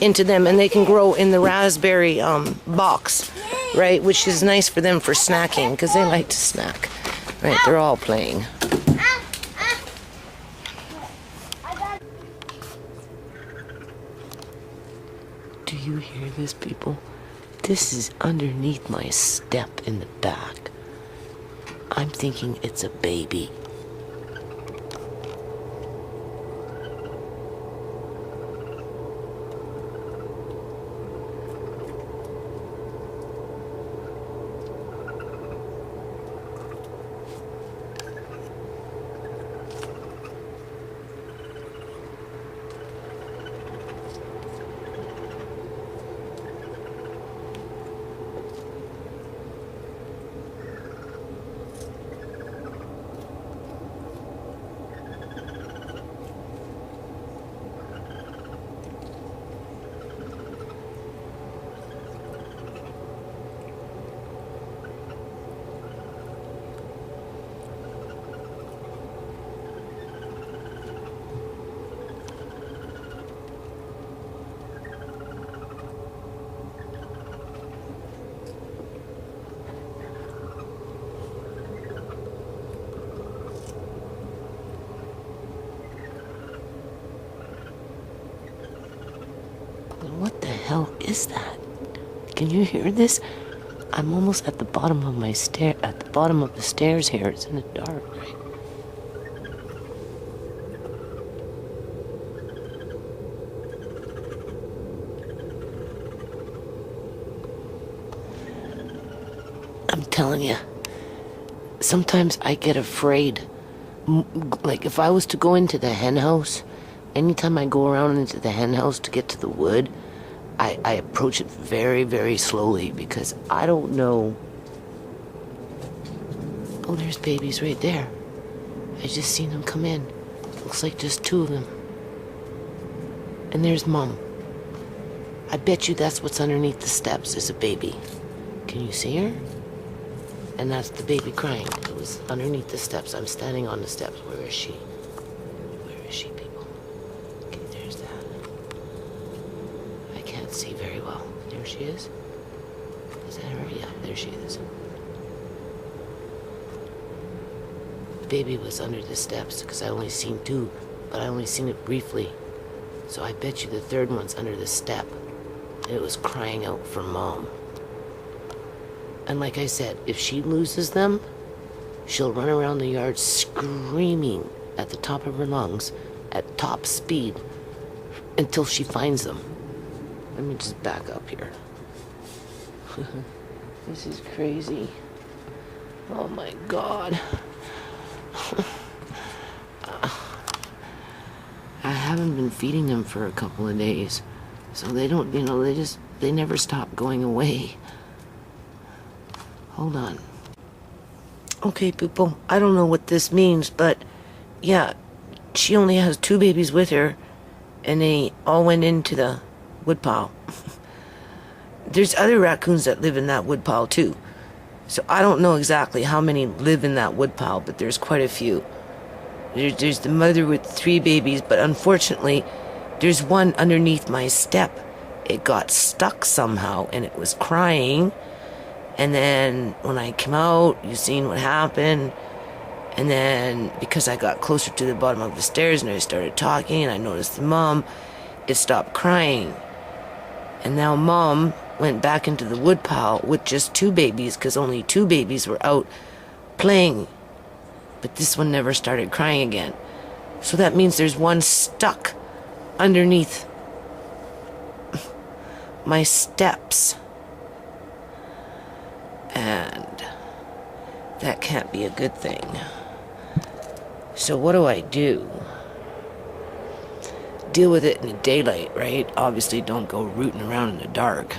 into them, and they can grow in the raspberry box, right? Which is nice for them for snacking, because they like to snack. Right, they're all playing. Do you hear this, people? This is underneath my step in the back. I'm thinking it's a baby. What the hell is that? Can you hear this? I'm almost at the bottom of my stair, at the bottom of the stairs here. It's in the dark, right? I'm telling you, sometimes I get afraid. Like if I was to go into the hen house, anytime I go around into the hen house to get to the wood, I approach it very, very slowly because I don't know. Oh, there's babies right there. I just seen them come in. Looks like just two of them. And there's Mom. I bet you that's what's underneath the steps is a baby. Can you see her? And that's the baby crying. It was underneath the steps. I'm standing on the steps. Where is she? Where is she, people? Okay, there's that. I can't see very well. There she is. Is that her? Yeah, there she is. The baby was under the steps because I only seen two, but I only seen it briefly. So I bet you the third one's under the step. And it was crying out for Mom. And like I said, if she loses them, she'll run around the yard screaming at the top of her lungs at top speed until she finds them. Let me just back up here. This is crazy. Oh my God. I haven't been feeding them for a couple of days. So they don't, they never stop going away. Hold on. Okay, people, I don't know what this means, but yeah, she only has two babies with her, and they all went into the woodpile. There's other raccoons that live in that woodpile too. So I don't know exactly how many live in that woodpile, but there's quite a few. There's the mother with 3 babies, but unfortunately, there's one underneath my step. It got stuck somehow, and it was crying. And then when I came out, you seen what happened. And then because I got closer to the bottom of the stairs and I started talking and I noticed the mom, it stopped crying. And now mom went back into the woodpile with just 2 babies, because only 2 babies were out playing. But this one never started crying again. So that means there's one stuck underneath my steps. And that can't be a good thing. So what do? Deal with it in the daylight, right? Obviously don't go rooting around in the dark.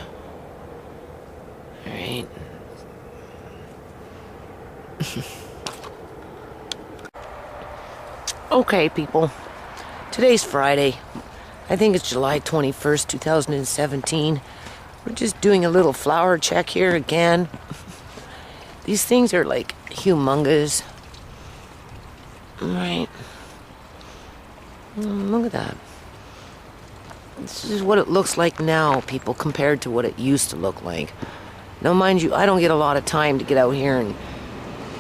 Alright? Okay, people. Today's Friday. I think it's July 21st, 2017. We're just doing a little flower check here again. These things are like humongous. Right. Look at that. This is what it looks like now, people, compared to what it used to look like. Now, mind you, I don't get a lot of time to get out here and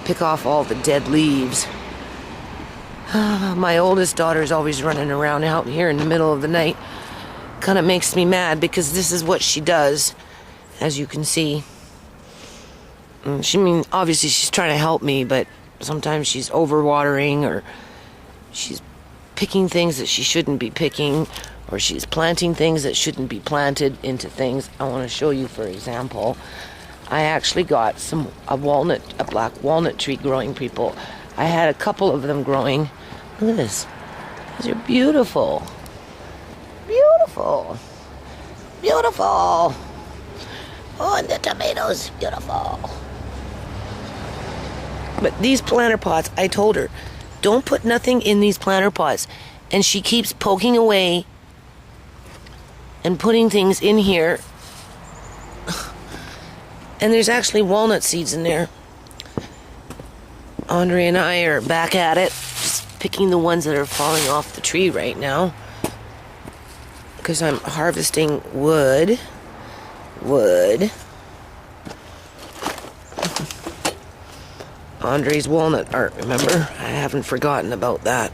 pick off all the dead leaves. My oldest daughter's always running around out here in the middle of the night. Kind of makes me mad because this is what she does, as you can see. Obviously she's trying to help me, but sometimes she's overwatering, or she's picking things that she shouldn't be picking, or she's planting things that shouldn't be planted into things. I want to show you, for example, I actually got a black walnut tree growing, people. I had a couple of them growing. Look at this. These are beautiful. Beautiful. Beautiful. Oh, and the tomatoes, beautiful. But these planter pots, I told her, don't put nothing in these planter pots. And she keeps poking away and putting things in here. And there's actually walnut seeds in there. Andre and I are back at it, just picking the ones that are falling off the tree right now. Because I'm harvesting wood. Andre's walnut art, remember? I haven't forgotten about that.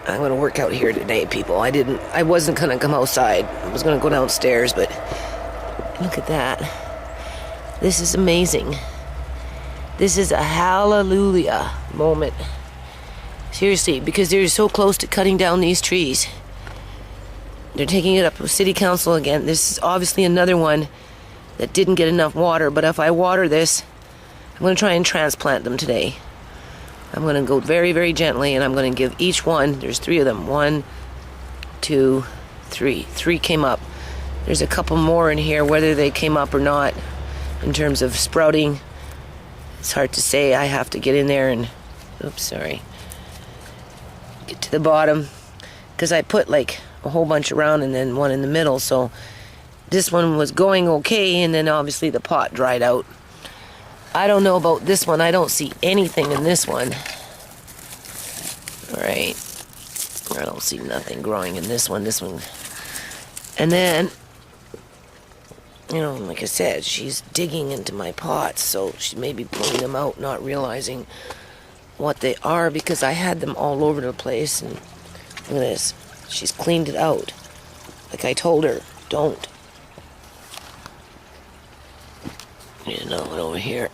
I'm gonna work out here today, people. I wasn't gonna come outside. I was gonna go downstairs, but look at that. This is amazing. This is a hallelujah moment. Seriously, because they're so close to cutting down these trees. They're taking it up with City Council again. This is obviously another one that didn't get enough water, but if I water this, I'm going to try and transplant them today. I'm going to go very, very gently, and I'm going to give each one, there's 3 of them, 1, 2, 3. 3 came up. There's a couple more in here, whether they came up or not, in terms of sprouting. It's hard to say. I have to get in there and, get to the bottom, because I put like a whole bunch around and then one in the middle, so this one was going okay, and then obviously the pot dried out. I don't know about this one. I don't see anything in this one. Alright. I don't see nothing growing in this one. And then, like I said, she's digging into my pots, so she may be pulling them out, not realizing what they are, because I had them all over the place. And look at this. She's cleaned it out. Like I told her, don't. Over here.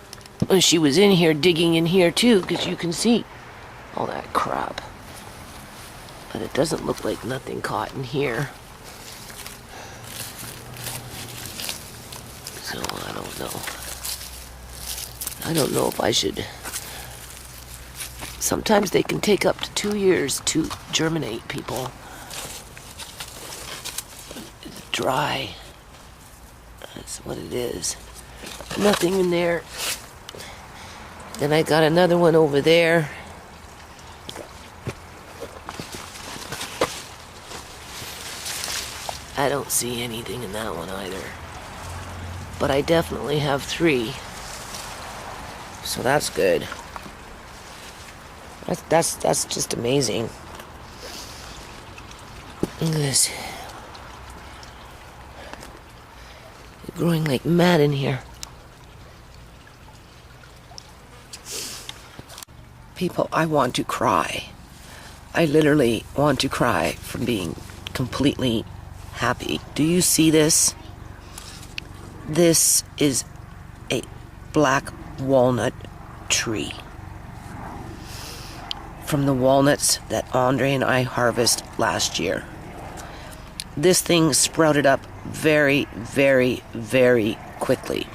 And she was in here digging in here too, because you can see all that crap. But it doesn't look like nothing caught in here. So I don't know. I don't know if I should. Sometimes they can take up to 2 years to germinate, people. It's dry. That's what it is. Nothing in there. Then I got another one over there. I don't see anything in that one either. But I definitely have 3. So that's good. That's just amazing. Look at this. They're growing like mad in here. People, I want to cry. I literally want to cry from being completely happy. Do you see this? This is a black walnut tree. From the walnuts that Andre and I harvested last year. This thing sprouted up very, very, very quickly.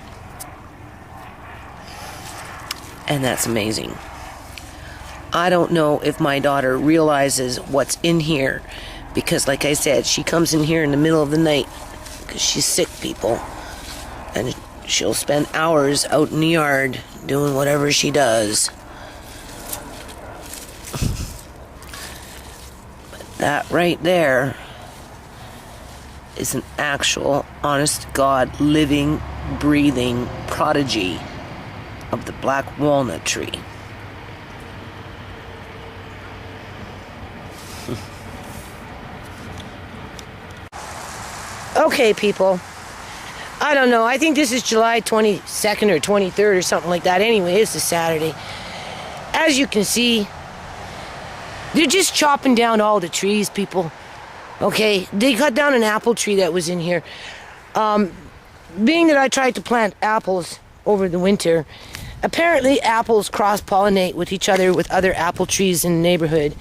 And that's amazing. I don't know if my daughter realizes what's in here, because like I said, she comes in here in the middle of the night because she's sick, people, and she'll spend hours out in the yard doing whatever she does. But that right there is an actual, honest to God, living, breathing prodigy of the black walnut tree. Okay, people. I don't know. I think this is July 22nd or 23rd or something like that. Anyway, it's a Saturday. As you can see, they're just chopping down all the trees, people. Okay? They cut down an apple tree that was in here. Being that I tried to plant apples over the winter, apparently apples cross-pollinate with each other with other apple trees in the neighborhood.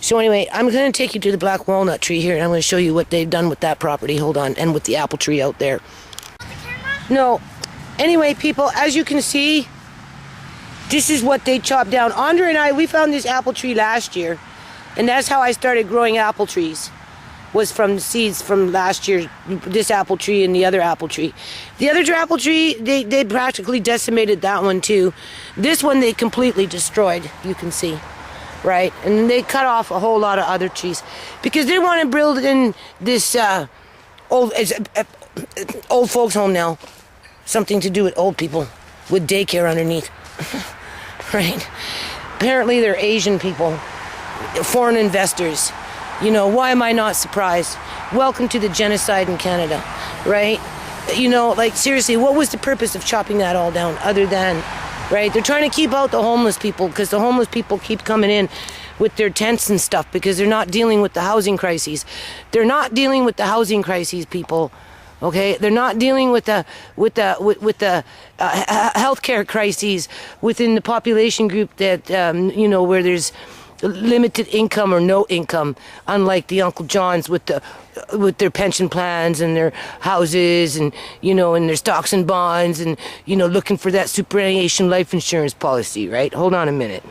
So anyway, I'm going to take you to the black walnut tree here, and I'm going to show you what they've done with that property. Hold on. And with the apple tree out there. No. Anyway, people, as you can see, this is what they chopped down. Andre and I, we found this apple tree last year, and that's how I started growing apple trees, was from the seeds from last year, this apple tree and the other apple tree. The other apple tree, they practically decimated that one too. This one they completely destroyed, you can see. Right, and they cut off a whole lot of other trees because they want to build in this old folks home now, something to do with old people with daycare underneath. Right, apparently they're Asian people, foreign investors. You know, why am I not surprised? Welcome to the genocide in Canada, right? You know, like seriously, what was the purpose of chopping that all down other than, right? They're trying to keep out the homeless people because the homeless people keep coming in with their tents and stuff because they're not dealing with the housing crises. They're not dealing with the housing crises, people. Okay, they're not dealing with the healthcare crises within the population group that you know, where there's limited income or no income, unlike the Uncle Johns with their pension plans and their houses and, you know, and their stocks and bonds and, you know, looking for that superannuation life insurance policy, right? Hold on a minute.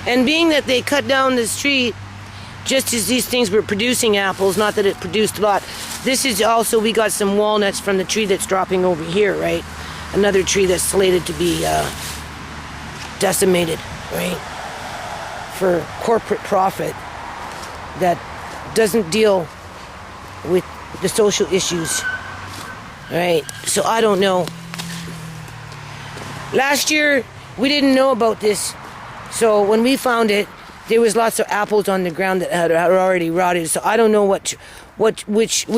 And being that they cut down this tree just as these things were producing apples, not that it produced a lot, this is also, we got some walnuts from the tree that's dropping over here, right? Another tree that's slated to be decimated, right, for corporate profit that doesn't deal with the social issues, right? So I don't know. Last year we didn't know about this, so when we found it, there was lots of apples on the ground that had already rotted. So I don't know which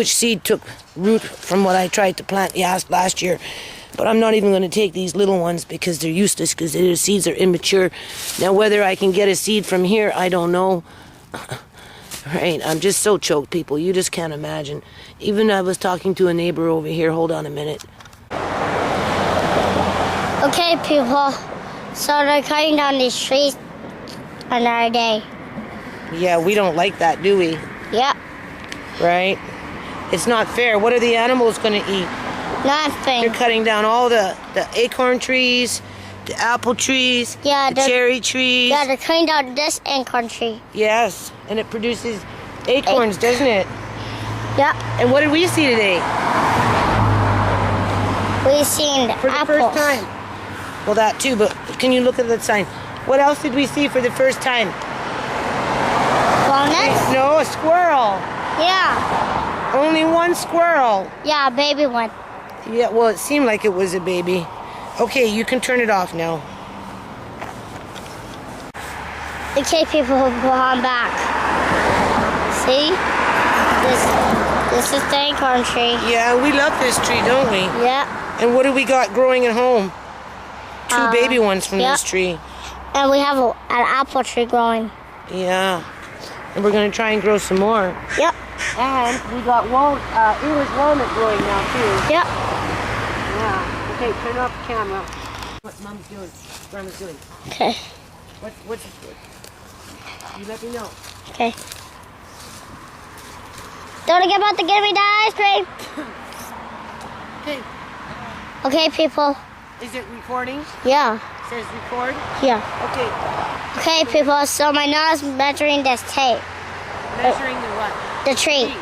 seed took root from what I tried to plant last year. But I'm not even going to take these little ones because they're useless because the seeds are immature. Now, whether I can get a seed from here, I don't know. Right? I'm just so choked, people. You just can't imagine. Even I was talking to a neighbor over here. Hold on a minute. Okay, people. So they're cutting down these trees another day. Yeah, we don't like that, do we? Yep. Right? It's not fair. What are the animals going to eat? Nothing. They're cutting down all the acorn trees, the apple trees, yeah, the cherry trees. Yeah, they're cutting down this acorn tree. Yes, and it produces acorns, doesn't it? Yeah. And what did we see today? We've seen for the apples. first time. Well, that too, but can you look at that sign? What else did we see for the first time? Walnuts? No, a squirrel. Yeah. Only one squirrel. Yeah, a baby one. Yeah, well, it seemed like it was a baby. Okay, you can turn it off now. Okay, people, I'm back. See? This is the acorn tree. Yeah, we love this tree, don't we? Yeah. And what do we got growing at home? Two baby ones from yeah. this tree. And we have an apple tree growing. Yeah. And we're going to try and grow some more. Yep. And we got English Walnut growing now, too. Yep. Yeah. Okay, turn off the camera. What Mom's doing, Grandma's doing. Okay. What's it doing? You let me know. Okay. Don't forget about to give me the ice cream. Okay. Okay, people. Is it recording? Yeah. It says record? Yeah. Okay. Okay, people. So my nose measuring this tape. Measuring the what? The tree.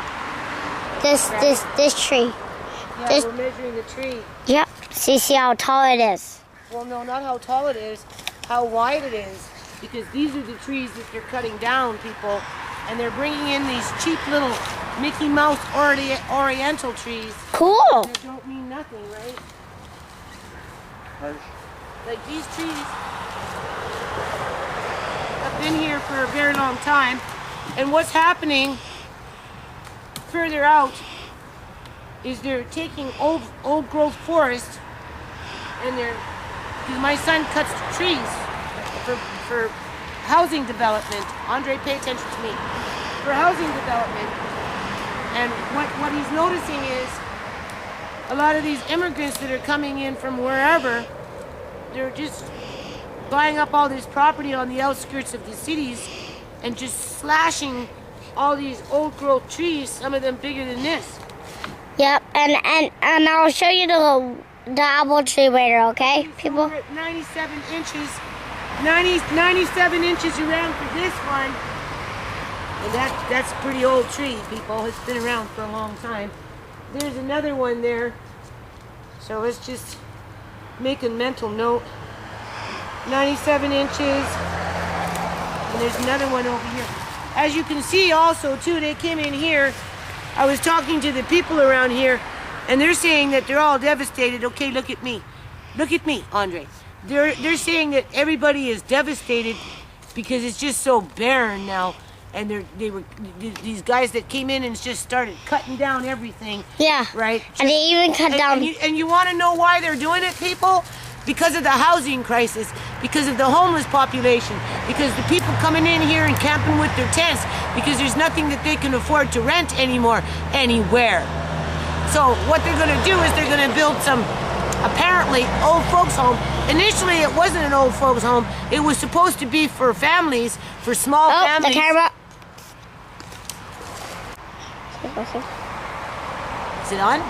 This tree. Yeah, we're measuring the tree. Yep. See how tall it is. Well, no, not how tall it is, how wide it is. Because these are the trees that they're cutting down, people. And they're bringing in these cheap little Mickey Mouse Oriental trees. Cool. That don't mean nothing, right? Like these trees have been here for a very long time. And what's happening further out is they're taking old growth forest and because my son cuts trees for housing development. Andre, pay attention to me. For housing development. And what he's noticing is a lot of these immigrants that are coming in from wherever, they're just buying up all this property on the outskirts of the cities and just slashing all these old growth trees, some of them bigger than this. Yep, and I'll show you the apple tree later, okay, people? We're at 97 inches, 97 inches around for this one. And that's a pretty old tree, people. It's been around for a long time. There's another one there. So let's just make a mental note. 97 inches. And there's another one over here. As you can see also too, they came in here. I was talking to the people around here, and they're saying that they're all devastated. Okay, look at me. Look at me, Andre. They're saying that everybody is devastated because it's just so barren now. And these guys that came in and just started cutting down everything. Yeah. Right? And they even cut down. And you want to know why they're doing it, people? Because of the housing crisis, because of the homeless population, because the people coming in here and camping with their tents, because there's nothing that they can afford to rent anymore, anywhere. So what they're going to do is they're going to build some, apparently, old folks home. Initially, it wasn't an old folks home. It was supposed to be for families, for small families. The camera. Is it on?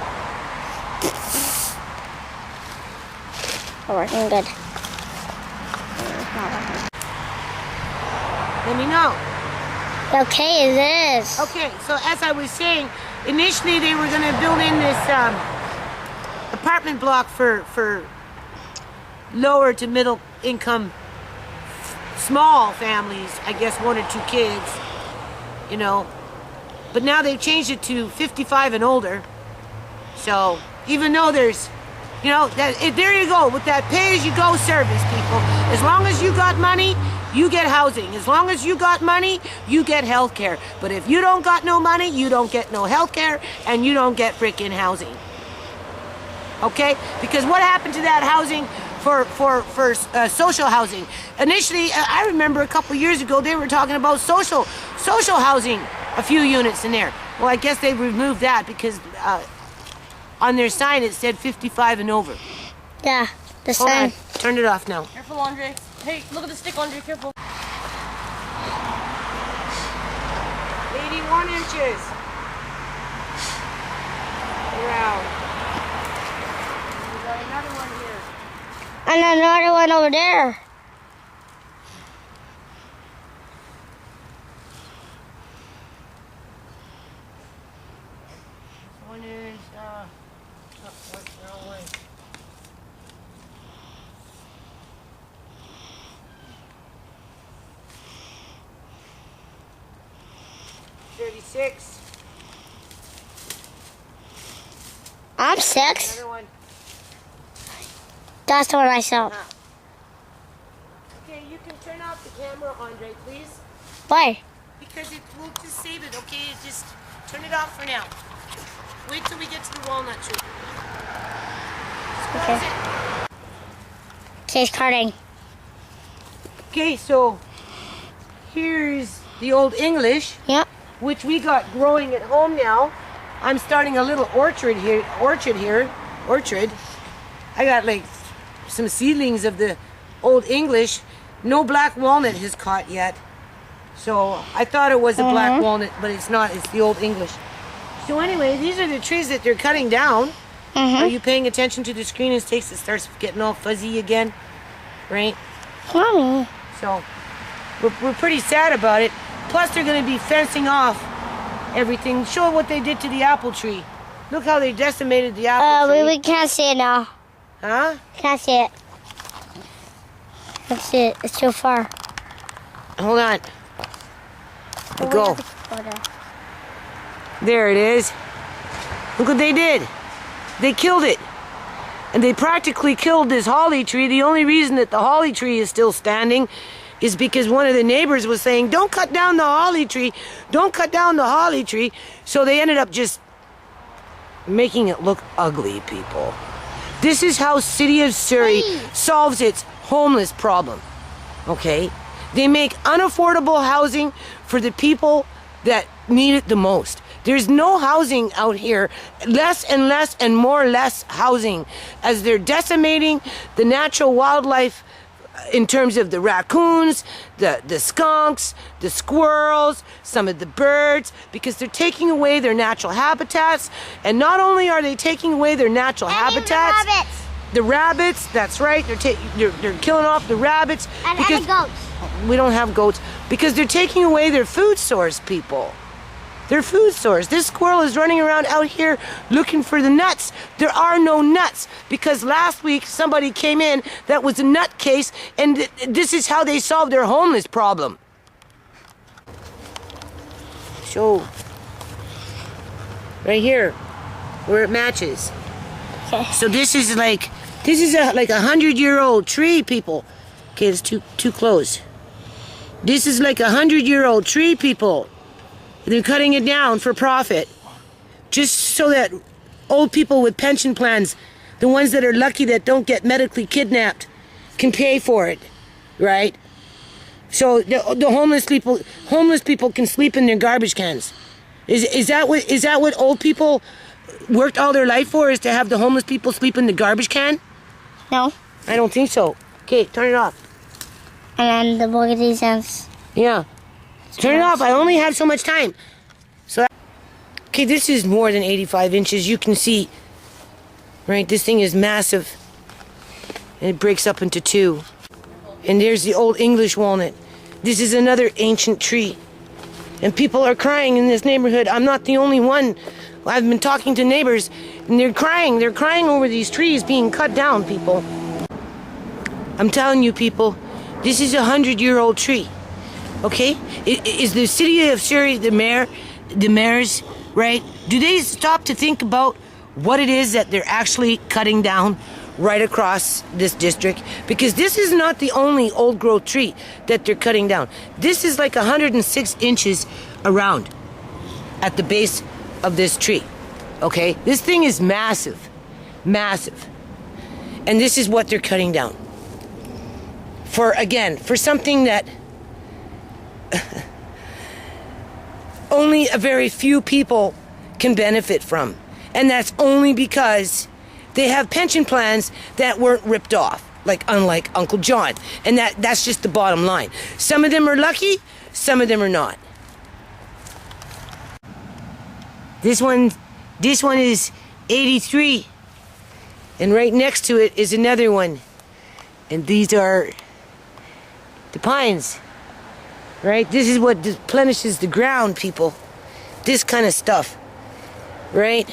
Oh, working good. Let me know. Okay, it is. Okay, so as I was saying, initially they were going to build in this apartment block for lower to middle income small families, I guess 1 or 2 kids, you know. But now they've changed it to 55 and older. So even though there's, you know, there you go with that pay-as-you-go service, people. As long as you got money, you get housing. As long as you got money, you get health care. But if you don't got no money, you don't get no health care, and you don't get frickin' housing. Okay? Because what happened to that housing for social housing? Initially, I remember a couple years ago, they were talking about social housing, a few units in there. Well, I guess they removed that because on their sign it said 55 and over. Yeah, the Hold sign. on. Turn it off now. Careful, Andre. Hey, look at the stick, Andre. Careful. 81 inches. Around. We got another one here. And another one over there. This one is, oh, wrong way. $36. I'm 6. Another one. That's the one I saw. Okay, you can turn off the camera, Andre, please. Why? Because we'll just save it, okay? Just turn it off for now. Wait till we get to the walnut tree. Just close Okay. it. Case carding. Okay, so here's the old English, Yep. which we got growing at home now. I'm starting a little orchard here. I got like some seedlings of the old English. No black walnut has caught yet. So I thought it was a black walnut, but it's not. It's the old English. So anyway, these are the trees that they're cutting down. Are you paying attention to the screen as it starts getting all fuzzy again? Right? Mommy. So we're pretty sad about it. Plus they're going to be fencing off everything. Show what they did to the apple tree. Look how they decimated the apple tree. We can't see it now. Huh? Can't see it. Can't see it. It's too far. Hold on. Go. There it is. Look what they did. They killed it. And they practically killed this holly tree. The only reason that the holly tree is still standing is because one of the neighbors was saying, don't cut down the holly tree. Don't cut down the holly tree. So they ended up just making it look ugly, people. This is how City of Surrey solves its homeless problem. Okay? They make unaffordable housing for the people that need it the most. There's no housing out here, less and less and more less housing as they're decimating the natural wildlife in terms of the raccoons, the skunks, the squirrels, some of the birds, because they're taking away their natural habitats. And not only are they taking away their natural habitats, the rabbits, that's right, they're killing off the rabbits. And because the goats. we don't have goats, because they're taking away their food source, people. Their food source. This squirrel is running around out here looking for the nuts. There are no nuts because last week somebody came in that was a nut case, and this is how they solved their homeless problem. So, right here, where it matches. Okay. So this is like a 100-year-old tree, people. Okay, it's too close. This is like a 100-year-old tree, people. They're cutting it down for profit, just so that old people with pension plans, the ones that are lucky that don't get medically kidnapped, can pay for it, right? So the homeless people can sleep in their garbage cans. Is that what old people worked all their life for? Is to have the homeless people sleep in the garbage can? No. I don't think so. Okay, turn it off. And then the boogity ends. Yeah. Turn it off. I only have so much time. So, okay, this is more than 85 inches. You can see, right? This thing is massive. And it breaks up into two. And there's the old English walnut. This is another ancient tree. And people are crying in this neighborhood. I'm not the only one. I've been talking to neighbors, and they're crying. They're crying over these trees being cut down, people. I'm telling you, people, this is a 100-year-old tree. Okay? Is the city of Surrey, the mayors, right? Do they stop to think about what it is that they're actually cutting down right across this district? Because this is not the only old growth tree that they're cutting down. This is like 106 inches around at the base of this tree. Okay? This thing is massive. Massive. And this is what they're cutting down. For something that only a very few people can benefit from. And that's only because they have pension plans that weren't ripped off, unlike Uncle John. And that's just the bottom line. Some of them are lucky, some of them are not. This one is 83. And right next to it is another one. And these are the pines. Right? This is what replenishes the ground, people. This kind of stuff. Right?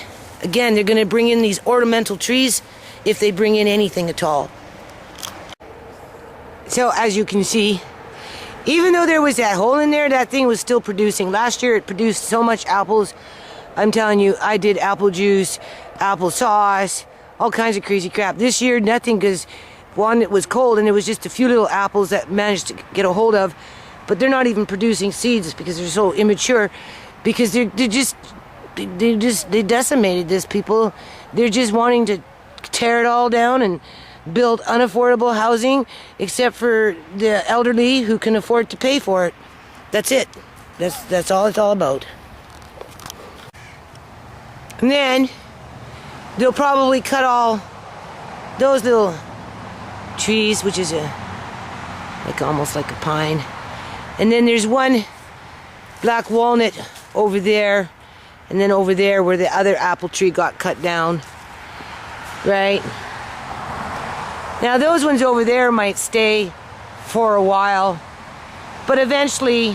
Again, they're going to bring in these ornamental trees if they bring in anything at all. So, as you can see, even though there was that hole in there, that thing was still producing. Last year, it produced so much apples. I'm telling you, I did apple juice, apple sauce, all kinds of crazy crap. This year, nothing, because one, it was cold and it was just a few little apples that managed to get a hold of, but they're not even producing seeds because they're so immature, because they decimated this, people. They're just wanting to tear it all down and build unaffordable housing, except for the elderly who can afford to pay for it. That's it. That's all it's all about. And then they'll probably cut all those little trees, which is almost like a pine. And then there's one black walnut over there, and then over there where the other apple tree got cut down. Right? Now those ones over there might stay for a while, but eventually,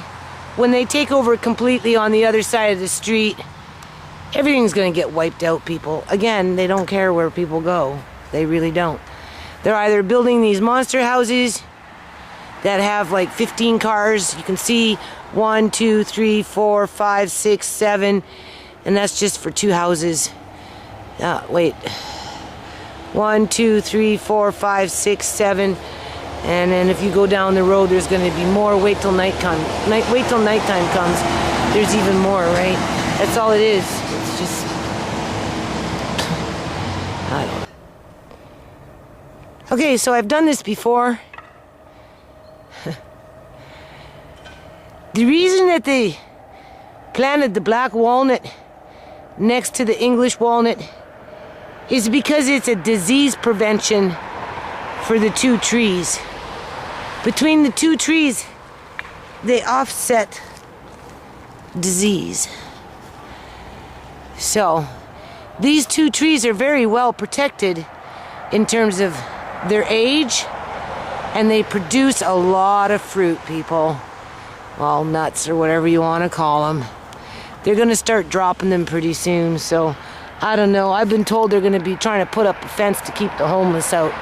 when they take over completely on the other side of the street, everything's going to get wiped out, people. Again, they don't care where people go. They really don't. They're either building these monster houses that have like 15 cars. You can see 1, 2, 3, 4, 5, 6, 7, and that's just for 2 houses. Wait. 1, 2, 3, 4, 5, 6, 7. And then if you go down the road, there's going to be more. Wait till nighttime comes. There's even more, right? That's all it is. It's just, I don't know. Okay, so I've done this before. The reason that they planted the black walnut next to the English walnut is because it's a disease prevention for the 2 trees. Between the 2 trees, they offset disease. So, these 2 trees are very well protected in terms of their age, and they produce a lot of fruit, people. Well, nuts or whatever you want to call them. They're going to start dropping them pretty soon, so I don't know. I've been told they're going to be trying to put up a fence to keep the homeless out.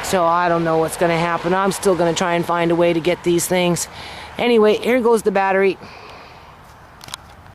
So I don't know what's going to happen. I'm still going to try and find a way to get these things. Anyway, here goes the battery.